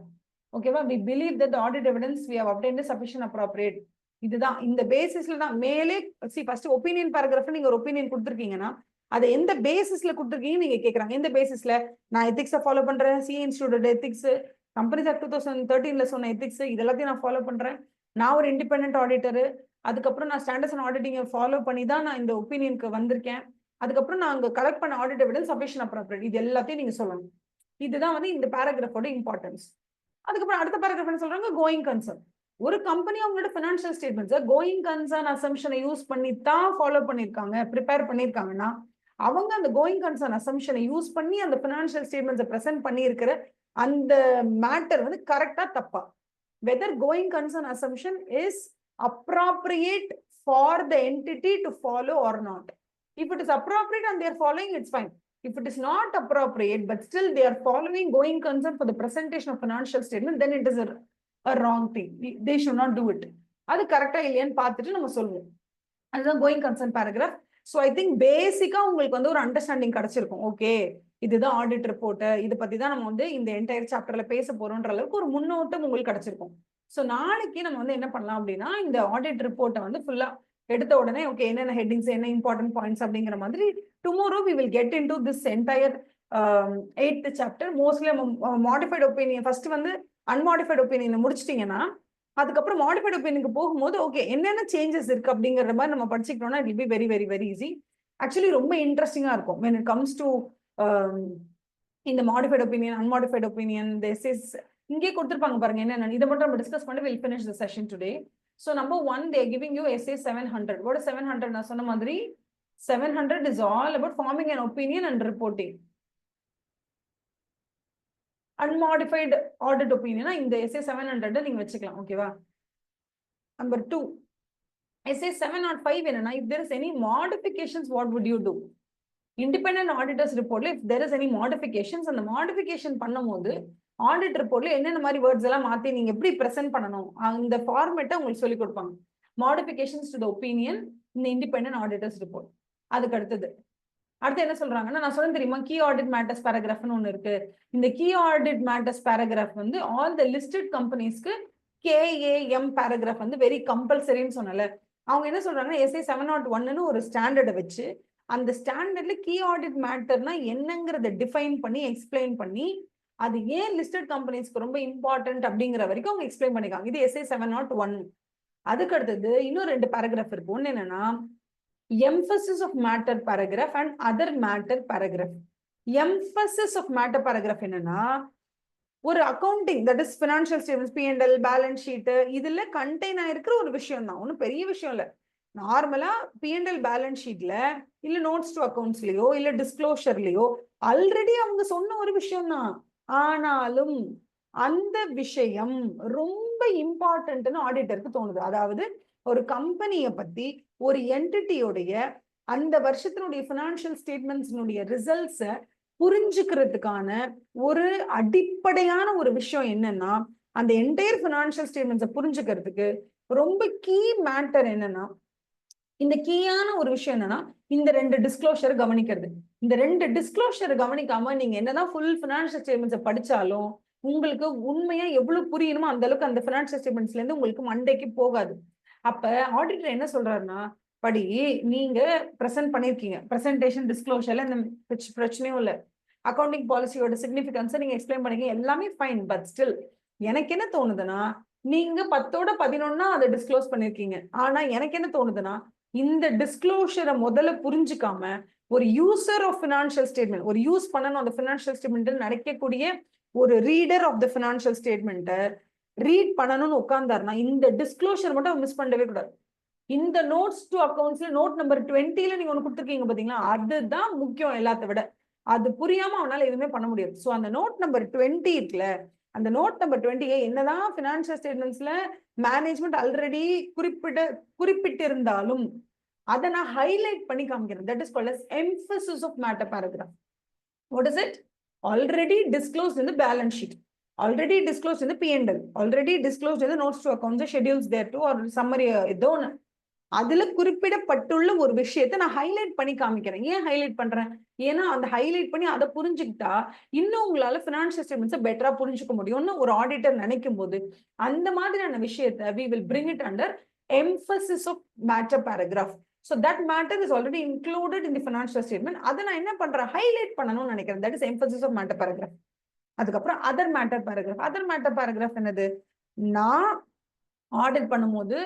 ஓகேவா? we believe that the audit evidence we have obtained is sufficient appropriate. இதுதான் இந்த பேசிஸ்ல தான் மேலே ஃபர்ஸ்ட் ஒப்பீனியன் பேராகிராஃப்ல நீங்க ஒரு ஒப்பீனியன் கொடுத்துருக்கீங்கன்னா அதை எந்த பேசிஸ்ல கொடுத்துருக்கீங்கன்னு நீங்க கேக்குறாங்க. எந்த பேசிஸ்ல நான் எத்திக்ஸை ஃபாலோ பண்றேன், the institute ethics, companies act 2013ல சொன்ன எத்திக்ஸ், இது எல்லாத்தையும் நான் ஃபாலோ பண்றேன், நான் ஒரு இண்டிபெண்டன்ட் ஆடிட்டர், அதுக்கப்புறம் நான் ஸ்டாண்டர்ட்ஸ் அண்ட் ஆடிட்டிங்கை ஃபாலோ பண்ணி தான் நான் இந்த ஒப்பீனியனுக்கு வந்திருக்கேன், அதுக்கப்புறம் நான் அங்க கலெக்ட் பண்ண ஆடிட் எவிடன்ஸ் சஃபிஷியன்ட் அப்ராப்ரியேட், இது எல்லாத்தையும் நீங்க சொல்லணும். இதுதான் வந்து இந்த பேராகிராஃபோட இம்பார்ட்டன்ஸ். அதுக்கப்புறம் அடுத்த பேராகிராஃப் என்ன சொல்றாங்க, கோயிங் கன்சர்ன். ஒரு கம்பெனி அவங்களோட ஃபினான்ஷியல் ஸ்டேட்மெண்ட்ஸ் கோயிங் கன்சர்ன் அசம்ஷனை யூஸ் பண்ணி தான் ஃபாலோ பண்ணிருக்காங்க, ப்ரிப்பேர் பண்ணிருக்காங்கன்னா அவங்க அந்த கோயிங் கன்சர்ன் அசம்ஷனை யூஸ் பண்ணி அந்த ஃபினான்ஷியல் ஸ்டேட்மெண்ட்ஸை பிரசென்ட் பண்ணி இருக்கிற அந்த மேட்டர் வந்து கரெக்டா தப்பா, whether going concern assumption is appropriate for the entity to follow or not. If it is appropriate and they are following, it's fine. If it is not appropriate, but still they are following going concern for the presentation of financial statement, then it is a wrong thing. They should not do it. அது கரெக்டா இல்லையான்னு பார்த்துட்டு நம்ம சொல்லுவோம். அதுதான் going concern paragraph. So I think பேசிக்கா உங்களுக்கு வந்து ஒரு அண்டர்ஸ்டாண்டிங் கிடைச்சிருக்கும். ஓகே, இதுதான் ஆடிட் ரிப்போர்ட், இதை பத்தி தான் நம்ம வந்து இந்த என்டையர் சாப்டர்ல பேச போறோம்ன்ற அளவுக்கு ஒரு முன்னோட்டம் உங்களுக்கு கிடைச்சிருக்கும். ஸோ நாளைக்கு நம்ம வந்து என்ன பண்ணலாம் அப்படின்னா, இந்த ஆடிட் ரிப்போர்ட்டை வந்து ஃபுல்லா எடுத்த உடனே ஓகே என்னென்ன ஹெட்டிங்ஸ், என்ன இம்பார்ட்டன்ட் பாயிண்ட்ஸ் அப்படிங்கிற மாதிரி tomorrow we will get into this entire 8th chapter. Mostly modified opinion first வந்து அன்மாடிஃபைட் ஒப்பீனியனை முடிச்சிட்டீங்கன்னா அதுக்கப்புறம் மாடிஃபைட் ஒப்பீனியனுக்கு போகும்போது ஓகே என்னென்ன சேஞ்சஸ் இருக்கு அப்படிங்கிற மாதிரி நம்ம படிச்சுக்கிட்டோம்னா it will be very very very easy. Actually ரொம்ப இன்ட்ரெஸ்டிங்கா இருக்கும் when it comes to இந்த மாடிஃபைட் ஒப்பீனியன், அன்மாடிஃபைட் ஒப்பீனியன், இந்த எஸ்எஸ் இங்கே கொடுத்துருப்பாங்க பாருங்க என்னென்ன. இதை மட்டும் நம்ம டிஸ்கஸ் பண்ணி will finish the session today. So number 1 they are giving you essay 700. What is 700? நான் சொன்ன மாதிரி 700 is all about forming an opinion and reporting. Unmodified audit opinion இந்த essay 700 நீங்க வச்சுக்கலாம். ஓகேவா? Number 2 essay 705 என்னன்னா, if there is any modifications what would you do? Independent auditors reportல if there is any modifications, அந்த modification பண்ணும்போது audit ரிப்போர்ட்ல என்னென்ன மாதிரி words எல்லாம் மாத்தி நீங்க எப்படி பிரசன்ட் பண்ணணும் அந்த ஃபார்மேட்டை உங்களுக்கு சொல்லி கொடுப்பாங்க. மாடிஃபிகேஷன்ஸ் டு தி ஒப்பீனியன் இந்த இண்டிபெண்டன்ட் ஆடிட்டர்ஸ் ரிப்போர்ட். அதுக்கு அடுத்து என்ன சொல்றாங்கன்னா, நான் சொன்னேன் தெரியுமா, கீ ஆடிட் மேட்டர்ஸ் பேராகிராஃப்னு ஒன்று இருக்கு. இந்த கீ ஆடிட் மேட்டர்ஸ் பேராகிராஃப் வந்து ஆல் த லிஸ்டட் கம்பெனிஸ்க்கு கேஏஎம் பேராகிராஃப் வந்து வெரி கம்பல்சரின்னு சொன்னல. அவங்க என்ன சொல்றாங்கன்னா, எஸ்ஐ 701ன்னு ஒரு ஸ்டாண்டர்டை வச்சு அந்த ஸ்டாண்டர்ட்ல கீ ஆடிட் மேட்டர்னா என்னங்கிறத டிஃபைன் பண்ணி எக்ஸ்பிளைன் பண்ணி அது ஏன் லிஸ்டட் கம்பெனிஸ்க்கு ரொம்ப இம்பார்ட்டன்ட் அப்படிங்கிற வரைக்கும் அவங்க எக்ஸ்பிளைன் பண்ணிருக்காங்க. இது எஸ்ஐ 701. அதுக்கு அடுத்தது இன்னும் 2 பேராகிராஃப் இருக்கு. ஒன்னு என்னன்னா emphasis of matter paragraph and other matter paragraph. emphasis of matter paragraph என்னன்னா, ஒரு accounting that is financial statements, P&L, balance sheet இதுல கண்டெய்ன் ஆயிருக்கிற ஒரு விஷயம் தான், ஒன்றும் பெரிய விஷயம் இல்லை. நார்மலா P&L பேலன்ஸ் ஷீட்ல இல்ல நோட்ஸ் டு அக்கௌண்ட்ஸ்லயோ இல்ல டிஸ்க்ளோஷர்லயோ ஆல்ரெடி அவங்க சொன்ன ஒரு விஷயம் தான். ஆனாலும் அந்த விஷயம் ரொம்ப இம்பார்ட்டன்ட்னு ஆடிட்டருக்கு தோணுது. அதாவது ஒரு கம்பெனியை பத்தி ஒரு என்டிட்டியோடைய அந்த வருஷத்தினுடைய ஃபினான்ஷியல் ஸ்டேட்மெண்ட்ஸ்னுடைய ரிசல்ட்ஸை புரிஞ்சுக்கிறதுக்கான ஒரு அடிப்படையான ஒரு விஷயம் என்னன்னா, அந்த என்டையர் ஃபினான்ஷியல் ஸ்டேட்மெண்ட்ஸை புரிஞ்சுக்கிறதுக்கு ரொம்ப கீ மேட்டர் என்னன்னா, இந்த கீயான ஒரு விஷயம் என்னன்னா இந்த 2 டிஸ்க்ளோஷர் கவனிக்கிறது. இந்த 2 டிஸ்க்ளோஷர் கவனிக்காம நீங்க என்னதான் ஃபுல் ஃபினான்ஷியல் ஸ்டேட்மெண்ட்ஸை படிச்சாலும் உங்களுக்கு உண்மையா எவ்வளவு புரியணுமோ அந்த அளவுக்கு அந்த ஃபினான்ஷியல் ஸ்டேட்மெண்ட்ஸ்ல இருந்து உங்களுக்கு மண்டைக்கு போகாது. அப்ப ஆடிட்டர் என்ன சொல்றாருன்னா, படி நீங்க பிரசன்ட் பண்ணிருக்கீங்க, பிரசன்டேஷன் டிஸ்க்ளோஷர்ல இந்த பிரச்சனையும் இல்லை, அக்கௌண்டிங் பாலிசியோட சிக்னிபிகன்ஸை நீங்க எக்ஸ்பிளைன் பண்ணிருக்கீங்க, எல்லாமே ஃபைன். பட் ஸ்டில் எனக்கு என்ன தோணுதுன்னா, நீங்க 10ஓட 11 அதை டிஸ்க்ளோஸ் பண்ணிருக்கீங்க. ஆனா எனக்கு என்ன தோணுதுன்னா, இந்த டிஸ்க்ளோஷரை முதல்ல புரிஞ்சுக்காம ஒரு யூசர் ஆஃப் ஃபினான்ஷியல் ஸ்டேட்மெண்ட், ஒரு யூஸ் பண்ணணும் அந்த ஃபினான்ஷியல் ஸ்டேட்மெண்ட் நினைக்கக்கூடிய ஒரு ரீடர் ஆஃப் த ஃபினான்ஷியல் ஸ்டேட்மெண்ட்டை ரீட் பண்ணணும்னு உட்கார்ந்தாருன்னா இந்த டிஸ்க்ளோஷர் மட்டும் மிஸ் பண்ணவே கூடாது. இந்த நோட்ஸ் டு அக்கௌண்ட்ஸ்ல நோட் நம்பர் 20ல நீங்க ஒன்று கொடுத்துருக்கீங்க பாத்தீங்களா, அதுதான் முக்கியம் எல்லாத்த விட. அது புரியாம அவனால எதுவுமே பண்ண முடியாது. ஸோ அந்த நோட் நம்பர் 20 இருக்குல்ல, அந்த நோட் நம்பர் 20 என்னதான் ஃபினான்ஷியல் ஸ்டேட்மெண்ட்ஸ்ல மேனேஜ்மெண்ட் ஆல்ரெடி குறிப்பிட்டிருந்தாலும் அதை நான் ஹைலைட் பண்ணி காமிக்கிறேன். That is called as emphasis of matter paragraph. What is it? Already disclosed in the balance sheet, already disclosed in the P&L, already disclosed in the notes to accounts, the schedules there too, or summary ஏதோ ஒன்று அதுல குறிப்பிடப்பட்டுள்ள ஒரு விஷயத்தை நான் highlight பண்ணி காமிக்கிறேன். ஏன் ஹைலைட் பண்றேன்? ஏன்னா அந்த ஹைலைட் பண்ணி அதை புரிஞ்சுக்கிட்டா இன்னும் உங்களால ஃபினான்ஷியல் ஸ்டேட்மெண்ட்ஸை பெட்டரா புரிஞ்சுக்க முடியும்னு ஒரு ஆடிட்டர் நினைக்கும் போது அந்த மாதிரியான விஷயத்தை we will bring it under emphasis of matter paragraph. So that matter is already included in the financial statement. அதை நான் என்ன பண்றேன், ஹைலைட் பண்ணணும்னு நினைக்கிறேன். that is emphasis of matter paragraph. அதுக்கப்புறம் other matter paragraph. Other matter paragraph என்னது, நான் audit பண்ணும்போது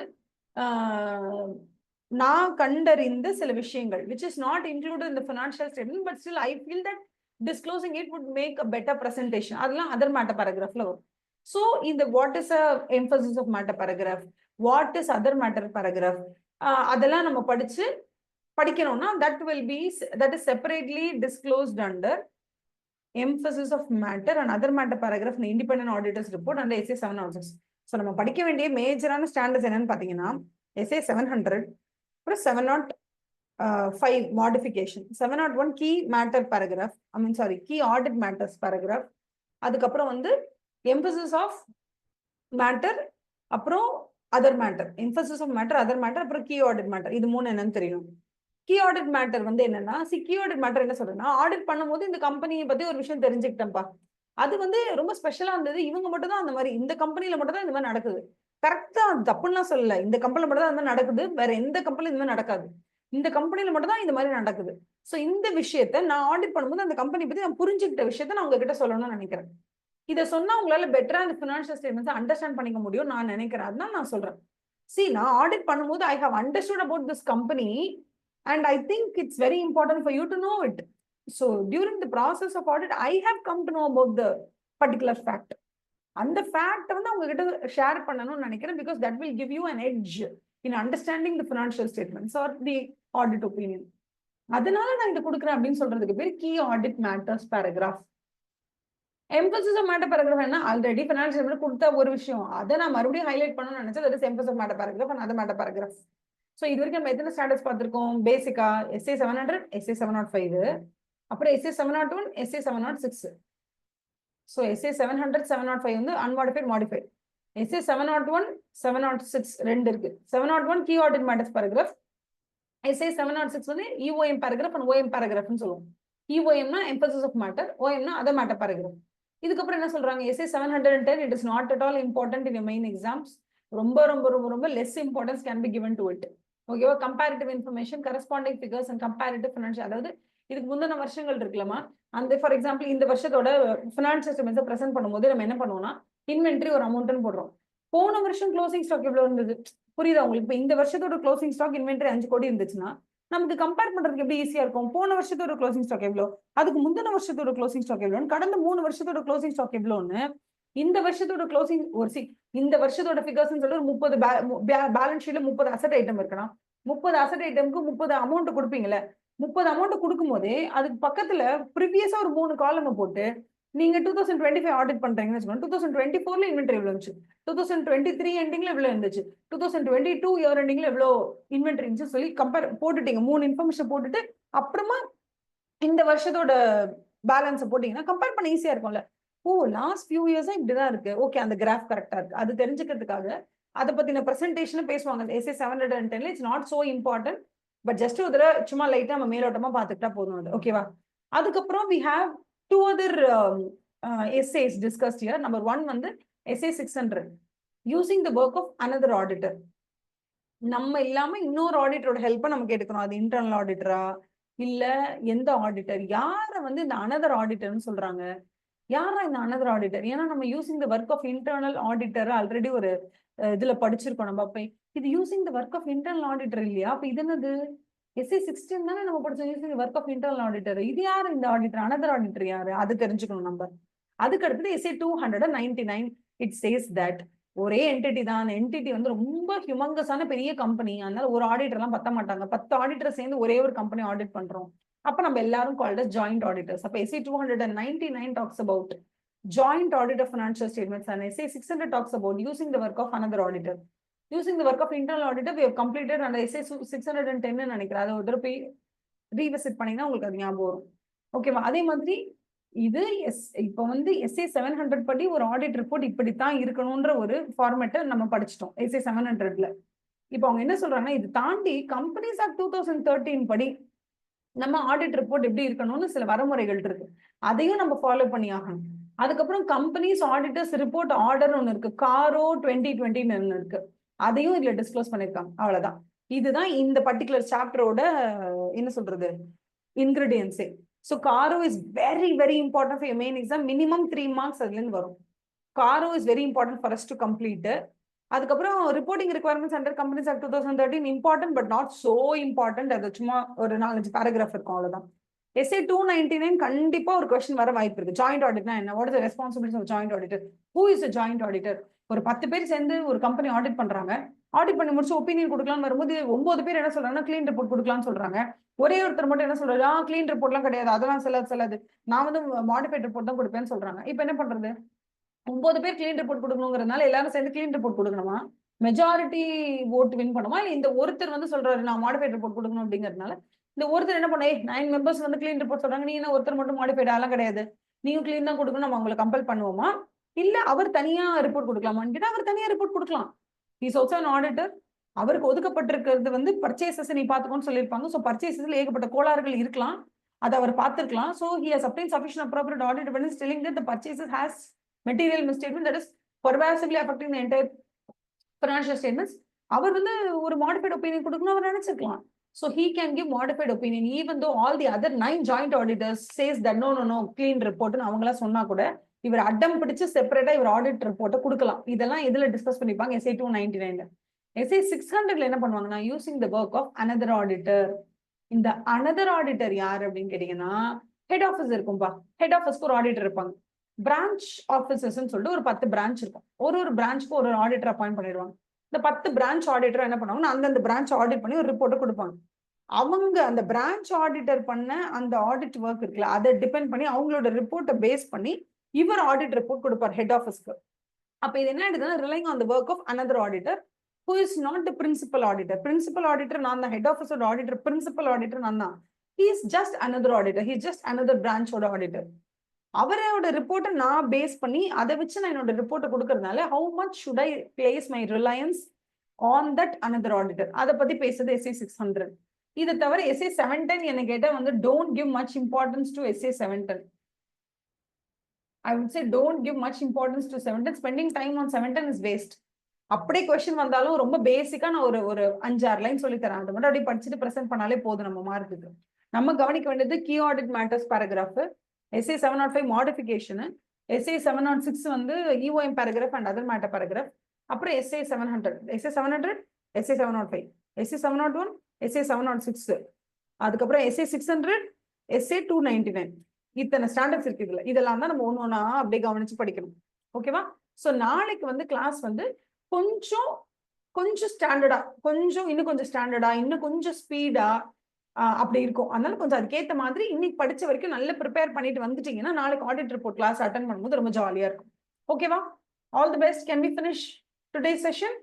நான் கண்டறிந்த சில விஷயங்கள் which is not included in the financial statement but still I feel that disclosing it would make a better presentation. அதெல்லாம் other matter பேராகிராஃப்ல வரும். ஸோ இந்த what is a emphasis of matter paragraph, what is other matter paragraph, அதெல்லாம் நம்ம படிக்கணும்னா that is separately disclosed under emphasis of matter and other matter paragraph in the independent auditors report and essay 706. So நம்ம படிக்க வேண்டிய மேஜரான standards என்னன்னு பார்த்தீங்கன்னா essay 700 அப்புறம் 701 5 modification. 701 key matter paragraph, key audit matters paragraph. அதுக்கப்புறம் வந்து emphasis of matter, அப்புறம் other matter, emphasis of matter, other matter, அப்புறம் key audit matter. இது மூணு என்னன்னு தெரியணும். கீ ஆடிட் மேட்டர் வந்து என்னன்னா, கீ ஆடிட் மேட்டர் என்ன சொல்றேன்னா, ஆடிட் பண்ணும்போது இந்த கம்பெனியை பத்தி ஒரு விஷயம் தெரிஞ்சுக்கிட்டேன்ப்பா, அது வந்து ரொம்ப ஸ்பெஷலா இருந்தது, இவங்க மட்டும் தான் அந்த மாதிரி, இந்த கம்பெனில மட்டும் தான் இந்த மாதிரி நடக்குது. கரெக்டா தப்புன்னா சொல்லல, இந்த கம்பெனில மட்டும் தான் இந்த மாதிரி நடக்குது, வேற எந்த கம்பெனில இந்த மாதிரி நடக்காது, இந்த கம்பெனில மட்டும் தான் இந்த மாதிரி நடக்குது. சோ இந்த விஷயத்த நான் ஆடிட் பண்ணும்போது அந்த கம்பெனி பத்தி நான் புரிஞ்சுக்கிட்ட விஷயத்த நான் உங்ககிட்ட சொல்லணும்னு நினைக்கிறேன். இதை சொன்னா உங்களால பெட்டரா அந்த ஃபினான்ஷியல் ஸ்டேட்மெண்ட்ஸ் அண்டர்ஸ்டாண்ட் பண்ணிக்க முடியும் நான் நினைக்கிறேன். அதனால நான் சொல்றேன். நான் ஆடிட் பண்ணும்போது I have understood about this company and I think it's very important for you to know it. So during the process of audit, I have come to know about the particular fact. And the fact வந்து உங்ககிட்ட share பண்ணணும்னு நினைக்கிறேன், because that will give you an edge in understanding the financial statements or the audit opinion. அதனால நான் இதை கொடுக்குறேன் அப்படின்னு சொல்றதுக்கு பேர் key audit matters paragraph. emphasis of matter paragraph என்ன, ஆல்ரெடி financial statement கொடுத்த ஒரு விஷயம், அதை நான் மறுபடியும் ஹைலைட் பண்ணணும்னு நினைச்சா that is emphasis of matter paragraph and other matter paragraph. So இது வரைக்கும் நம்ம எத்தனை ஸ்டாண்டர்ட்ஸ் பார்த்துருக்கோம்? பேசிக்கா SA 700, SA 705, அப்புறம் SA 701, SA 706. ஸோ SA 700, 705 வந்து அன்மாடிஃபைட், மாடிஃபைட். SA 701, 706 ரெண்டு இருக்கு. 701 key audit matters paragraph, SA 706 வந்து EOM பேராகிராஃப் அண்ட் OM பேராகிராஃப்னு சொல்லுவோம். EOMனா எம்பசிஸ் ஆஃப் மேட்டர், OMனா அதர் மேட்டர் பேராகிராஃப். இதுக்கப்புறம் என்ன சொல்றாங்க? SA 710, it is not at all important in your main exams. ரொம்ப ரொம்ப ரொம்ப ரொம்ப less importance can be given to it. ஓகேவா? Comparative information, corresponding figures and comparative financial, அதாவது இதுக்கு முந்தின வருஷங்கள் இருக்குல்லமா, அந்த ஃபார் எக்ஸாம்பிள் இந்த வருஷத்தோட ஃபினான்ஷியல் ஸ்டேட்மெண்ட்ஸை பிரசென்ட் பண்ணும்போது நம்ம என்ன பண்ணுவோம்னா, இன்வென்ட்ரி ஒரு அமௌண்ட்னு போடுறோம். போன வருஷம் க்ளோசிங் ஸ்டாக் எவ்வளவு இருந்தது புரியுதா உங்களுக்கு? இப்போ இந்த வருஷத்தோட க்ளோசிங் ஸ்டாக் இன்வென்ட்ரி 5 கோடி இருந்துச்சுன்னா நமக்கு கம்பேர் பண்றதுக்கு எப்படி ஈஸியா இருக்கும்? போன வருஷத்தோட க்ளோசிங் ஸ்டாக் எவ்வளோ, அதுக்கு முந்தின வருஷத்தோட க்ளோசிங் ஸ்டாக் எவ்வளோன்னு, கடந்த 3 வருஷத்தோட க்ளோசிங் ஸ்டாக் எவ்வளோன்னு, இந்த வருஷத்தோட க்ளோசிங் இந்த வருஷத்தோட ஃபிகர்ஸ் சொல்லி 30 பேலன்ஸ் ஷீட்ல 30 அசட் ஐட்டம் இருக்கணும். 30 அசட் ஐட்டம்க்கு 30 அமௌண்ட் கொடுப்பீங்கல்ல, 30 அமௌண்ட் கொடுக்கும் போதே அதுக்கு பக்கத்துல ப்ரீவியஸா ஒரு 3 காலம் போட்டு நீங்க 2025 ஆடிட் பண்றீங்கன்னு வச்சுக்கோங்க. 2024ல இன்வென்ட்ரி எவ்வளவு இருந்துச்சு, 2023 எண்டிங்ல எவ்வளவு இருந்துச்சு, 2022 இயர் எண்டிங்ல எவ்வளவு இன்வென்ட்ரி இருந்துச்சு சொல்லி கம்பேர் போட்டுட்டீங்க. 3 இன்ஃபர்மேஷன் போட்டுட்டு அப்புறமா இந்த வருஷத்தோட பேலன்ஸ் போட்டீங்கன்னா கம்பேர் பண்ண ஈஸியா இருக்கும்ல. ஓ, லாஸ்ட் ஃபியூ இயர்ஸா இப்படிதான் இருக்கு, ஓகே அந்த கிராஃப் கரெக்டா இருக்கு, அது தெரிஞ்சுக்கிறதுக்காக அதை பத்தின பிரசன்டேஷன் பேசுவாங்க. SA 710 it's not so important, but just ஒரு தடவை சும்மா லைட்டா நம்ம மேலோட்டமா பார்த்துக்கிட்டா போதும் அது, ஓகேவா? அதுக்கப்புறம் we have 2 other essays discussed here. Number 1 வந்து SA 600, using the work of another auditor. நம்ம இல்லாம இன்னொரு ஆடிட்டரோட ஹெல்ப்பை நம்ம கேட்டுக்கணும். அது இன்டர்னல் ஆடிட்டரா இல்ல எந்த ஆடிட்டர், யார வந்து இந்த அனதர் ஆடிட்டர்னு சொல்றாங்க, யாரா இந்த அனதர் ஆடிட்டர்? ஏன்னா நம்ம using the work of internal auditor already ஒரு இதுல படிச்சிருக்கோம் நம்ம. அப்ப இது using the work of internal auditor இல்லையா? அப்ப இது என்னது? SA 16 தானே நம்ம படிச்சோம், using work of internal auditor. இது யாரு இந்த ஆடிட்டர்? அனதர் ஆடிட்டர் யாரு? அது தெரிஞ்சுக்கணும் நம்ம. அதுக்கு அடுத்தது SA 299, இட் சேஸ் தட் ஒரே என்டிட்டி தான், அந்த என்டிட்டி வந்து ரொம்ப ஹியூமங்கஸான பெரிய கம்பெனி, அதனால ஒரு ஆடிட்டர் எல்லாம் பத்த மாட்டாங்க, 10 ஆடிட்டர் சேர்ந்து ஒரே ஒரு கம்பெனி ஆடிட் பண்றோம், அப்ப நம்ம எல்லாரும் கால்ட் as joint auditors. அப்ப SA 299 talks about joint audit of financial statements and SA 600 talks about using the work of another auditor. Using the work of internal auditor we have completed and SA 610 நினைக்கிறேன். அதை ஒரு தடவை போய் revisit பண்ணீங்கன்னா உங்களுக்கு அது ஞாபகம் வரும், ஓகேவா? அதே மாதிரி இது இப்போ வந்து SA 700 படி ஒரு ஆடிட் ரிப்போர்ட் இப்படித்தான் இருக்கணும்ன்ற ஒரு ஃபார்மேட்டை நம்ம படிச்சிட்டோம் SA 700ல. இப்போ அவங்க என்ன சொல்றாங்கன்னா, இது தாண்டி கம்பெனிஸ் ஆக்ட் 2013 படி நம்ம ஆடிட் ரிப்போர்ட் எப்படி இருக்கணும்னு சில வரமுறைகள் இருக்கு, அதையும் நம்ம ஃபாலோ பண்ணி ஆகணும். அதுக்கப்புறம் கம்பெனிஸ் ஆடிட்டர்ஸ் ரிப்போர்ட் ஆர்டர் ஒன்று இருக்கு, காரோ 2020 இருக்கு, அதையும் இதுல டிஸ்க்ளோஸ் பண்ணிருக்காங்க. அவ்வளவுதான். இதுதான் இந்த பர்டிகுலர் சாப்டரோட என்ன சொல்றது இன்கிரீடியன்ஸே. So CARO is very very important for main exam. Minimum 3 marks அதுல இருந்து வரும். CARO is very important for us to complete. அதுக்கப்புறம் reporting requirements under companies act 2013 important but not so important. அது சும்மா ஒரு 4-5 பேராகிராஃப் இருக்கும், அவ்வளவுதான். SA 299 கண்டிப்பா ஒரு கொஸ்டின் வர வாய்ப்பு இருக்கு. ஜாயிண்ட் ஆடிட்னா என்ன? What is the responsibility of joint auditor? Who is a joint auditor? ஒரு 10 பேர் சேர்ந்து ஒரு கம்பெனி ஆடிட் பண்றாங்க, ஆடிட் பண்ணி முடிச்சு ஒப்பீனியன் கொடுக்கலாம்னு வரும்போது 9 பேர் என்ன சொல்றாங்கன்னா கிளீன் ரிப்போர்ட் கொடுக்கலாம்னு சொல்றாங்க. ஒரே ஒருத்தர் மட்டும் என்ன சொல்றாரு, கிளீன் ரிப்போர்ட்லாம் கிடையாது, அதெல்லாம் செல்லாது, நான் வந்து மாடிஃபைட் ரிப்போர்ட் தான் கொடுப்பேன்னு சொல்றாங்க. இப்போ என்ன பண்றது? 9 பேர் கிளீன் ரிப்போர்ட் கொடுக்கணுங்கிறதுனால எல்லாரும் சேர்ந்து கிளீன் ரிப்போர்ட் கொடுக்கணுமா? மெஜாரிட்டி ஓட் வின் பண்ணுமா இல்ல இந்த ஒருத்தர் வந்து சொல்றாரு நான் மாடிஃபைட் ரிப்போர்ட் கொடுக்கணும் அப்படிங்கறதுனால இந்த ஒருத்தர் என்ன பண்ண 9 மெம்பர்ஸ் வந்து கிளீன் ரிப்போர்ட் சொல்றாங்க, நீ என்ன ஒருத்தர் மட்டும் மாடிஃபைட் ஆலாம் கிடையாது, நீங்க கிளீன் தான் கொடுக்கணும், நம்ம அவங்களை கம்பல் பண்ணுவோமா இல்ல அவர் தனியா ரிப்போர்ட் கொடுக்கலாமான்னு கேட்டா அவர் தனியா ரிப்போர்ட் கொடுக்கலாம். Is also an auditor. அவருக்கு ஒதுக்கப்பட்டிருக்கிறது வந்து பர்ச்சேசஸ் நீ பாத்துக்கோன்னு சொல்லியிருப்பாங்க. ஸோ பர்ச்சேசஸ்ல ஏகப்பட்ட கோளாறுகள் இருக்கலாம், அதை அவர் பார்த்திருக்கலாம். So he has obtained sufficient appropriate audit evidence telling that the purchases has material misstatement that is pervasively affecting the entire financial statements. அவர் வந்து ஒரு modified opinion கொடுக்கணும் அவர் நினைச்சிருக்கலாம். So he can give modified opinion even though all the other 9 joint auditors says that no clean report னு அவங்களா சொன்னா கூட இவர் அடம் பிடிச்சு செப்பரேட்டா இவர் ஆடிட் ரிப்போர்ட்டை கொடுக்கலாம். இதெல்லாம் எதுல டிஸ்கஸ் பண்ணிப்பாங்க SA 299. SA 600ல என்ன பண்ணுவாங்கன்னா using the work of another auditor. இந்த அனதர் ஆடிட்டர் யார் அப்படின்னு கேட்டீங்கன்னா ஹெட் ஆஃபீஸ் இருக்கும்பா. ஹெட் ஆஃபீஸ்க்கு ஒரு ஆடிட்டர் இருப்பாங்க. பிரான்ச் ஆஃபீஸர்ஸ் சொல்லிட்டு ஒரு 10 பிரான்ச் இருக்கும். ஒரு பிரான்ச்க்கு ஒரு ஆடிட்டர் அப்பாயிண்ட் பண்ணிடுவாங்க. இந்த 10 பிரான்ச் ஆடிட்டர் என்ன பண்ணுவாங்கன்னா அந்தந்த பிரான்ச் ஆடிட் பண்ணி ஒரு ரிப்போர்ட்டை கொடுப்பாங்க. அவங்க அந்த பிரான்ச் ஆடிட்டர் பண்ண அந்த ஆடிட் ஒர்க் இருக்குல்ல அதை டிபெண்ட் பண்ணி அவங்களோட ரிப்போர்ட்டை பேஸ் பண்ணி இவர் ஆடிட் ரிப்போர்ட் கொடுப்பார் ஹெட் ஆஃபீஸ்க்கு. அப்ப இது என்ன ஆயிடுதுன்னா relying on the work of another auditor who is not the principal auditor. Principal auditor நான் தான், head office ஓட auditor principal auditor நான் தான். He is just another auditor. He is just another branch ஓட auditor. அவரோட ரிப்போர்ட்டை நான் base பண்ணி அதை வச்சு நான் என்னோட ரிப்போர்ட்டை கொடுக்கறதுனால how much should I place my reliance on that another auditor. அதை பத்தி பேசுறது SA 600. இதை தவிர SA 710 என்ன கேட்டா வந்து don't give much importance to SA 710. I would say don't give much importance to 710. Spending time on 710 is waste. அப்படியே question வந்தாலும் ரொம்ப பேசிக்கா நான் ஒரு 5-6 லைன் சொல்லி தரேன். அது மட்டும் அப்படியே படிச்சுட்டு ப்ரெசென்ட் பண்ணாலே போதும் நம்ம மார்க்குக்கு. நம்ம கவனிக்க வேண்டியது key audit matters paragraph, SA 705 modification, SA 706 வந்து EOM paragraph and other matter paragraph, அப்புறம் SA 700, SA 700, SA 705, SA 701, SA 706, அதுக்கப்புறம் SA 600, SA 299. இத்தனை ஸ்டாண்டர்ட்ஸ் இருக்கு இதுல. இதெல்லாம் தான் நம்ம ஒண்ணு ஒண்ணா அப்படியே கவனிச்சு படிக்கணும். ஓகேவா? சோ நாளைக்கு வந்து கிளாஸ் வந்து கொஞ்சம் ஸ்டாண்டர்டா, இன்னும் கொஞ்சம் ஸ்டாண்டர்டா, இன்னும் கொஞ்சம் ஸ்பீடா அப்படி இருக்கும். அதனால கொஞ்சம் அதுக்கேற்ற மாதிரி இன்னைக்கு படிச்ச வரைக்கும் நல்லா ப்ரிப்பேர் பண்ணிட்டு வந்துட்டீங்கன்னா நாளைக்கு ஆடிட் ரிப்போர்ட் கிளாஸ் அட்டென்ட் பண்ணும்போது ரொம்ப ஜாலியா இருக்கும். ஓகேவா? All the best. Can we finish today session?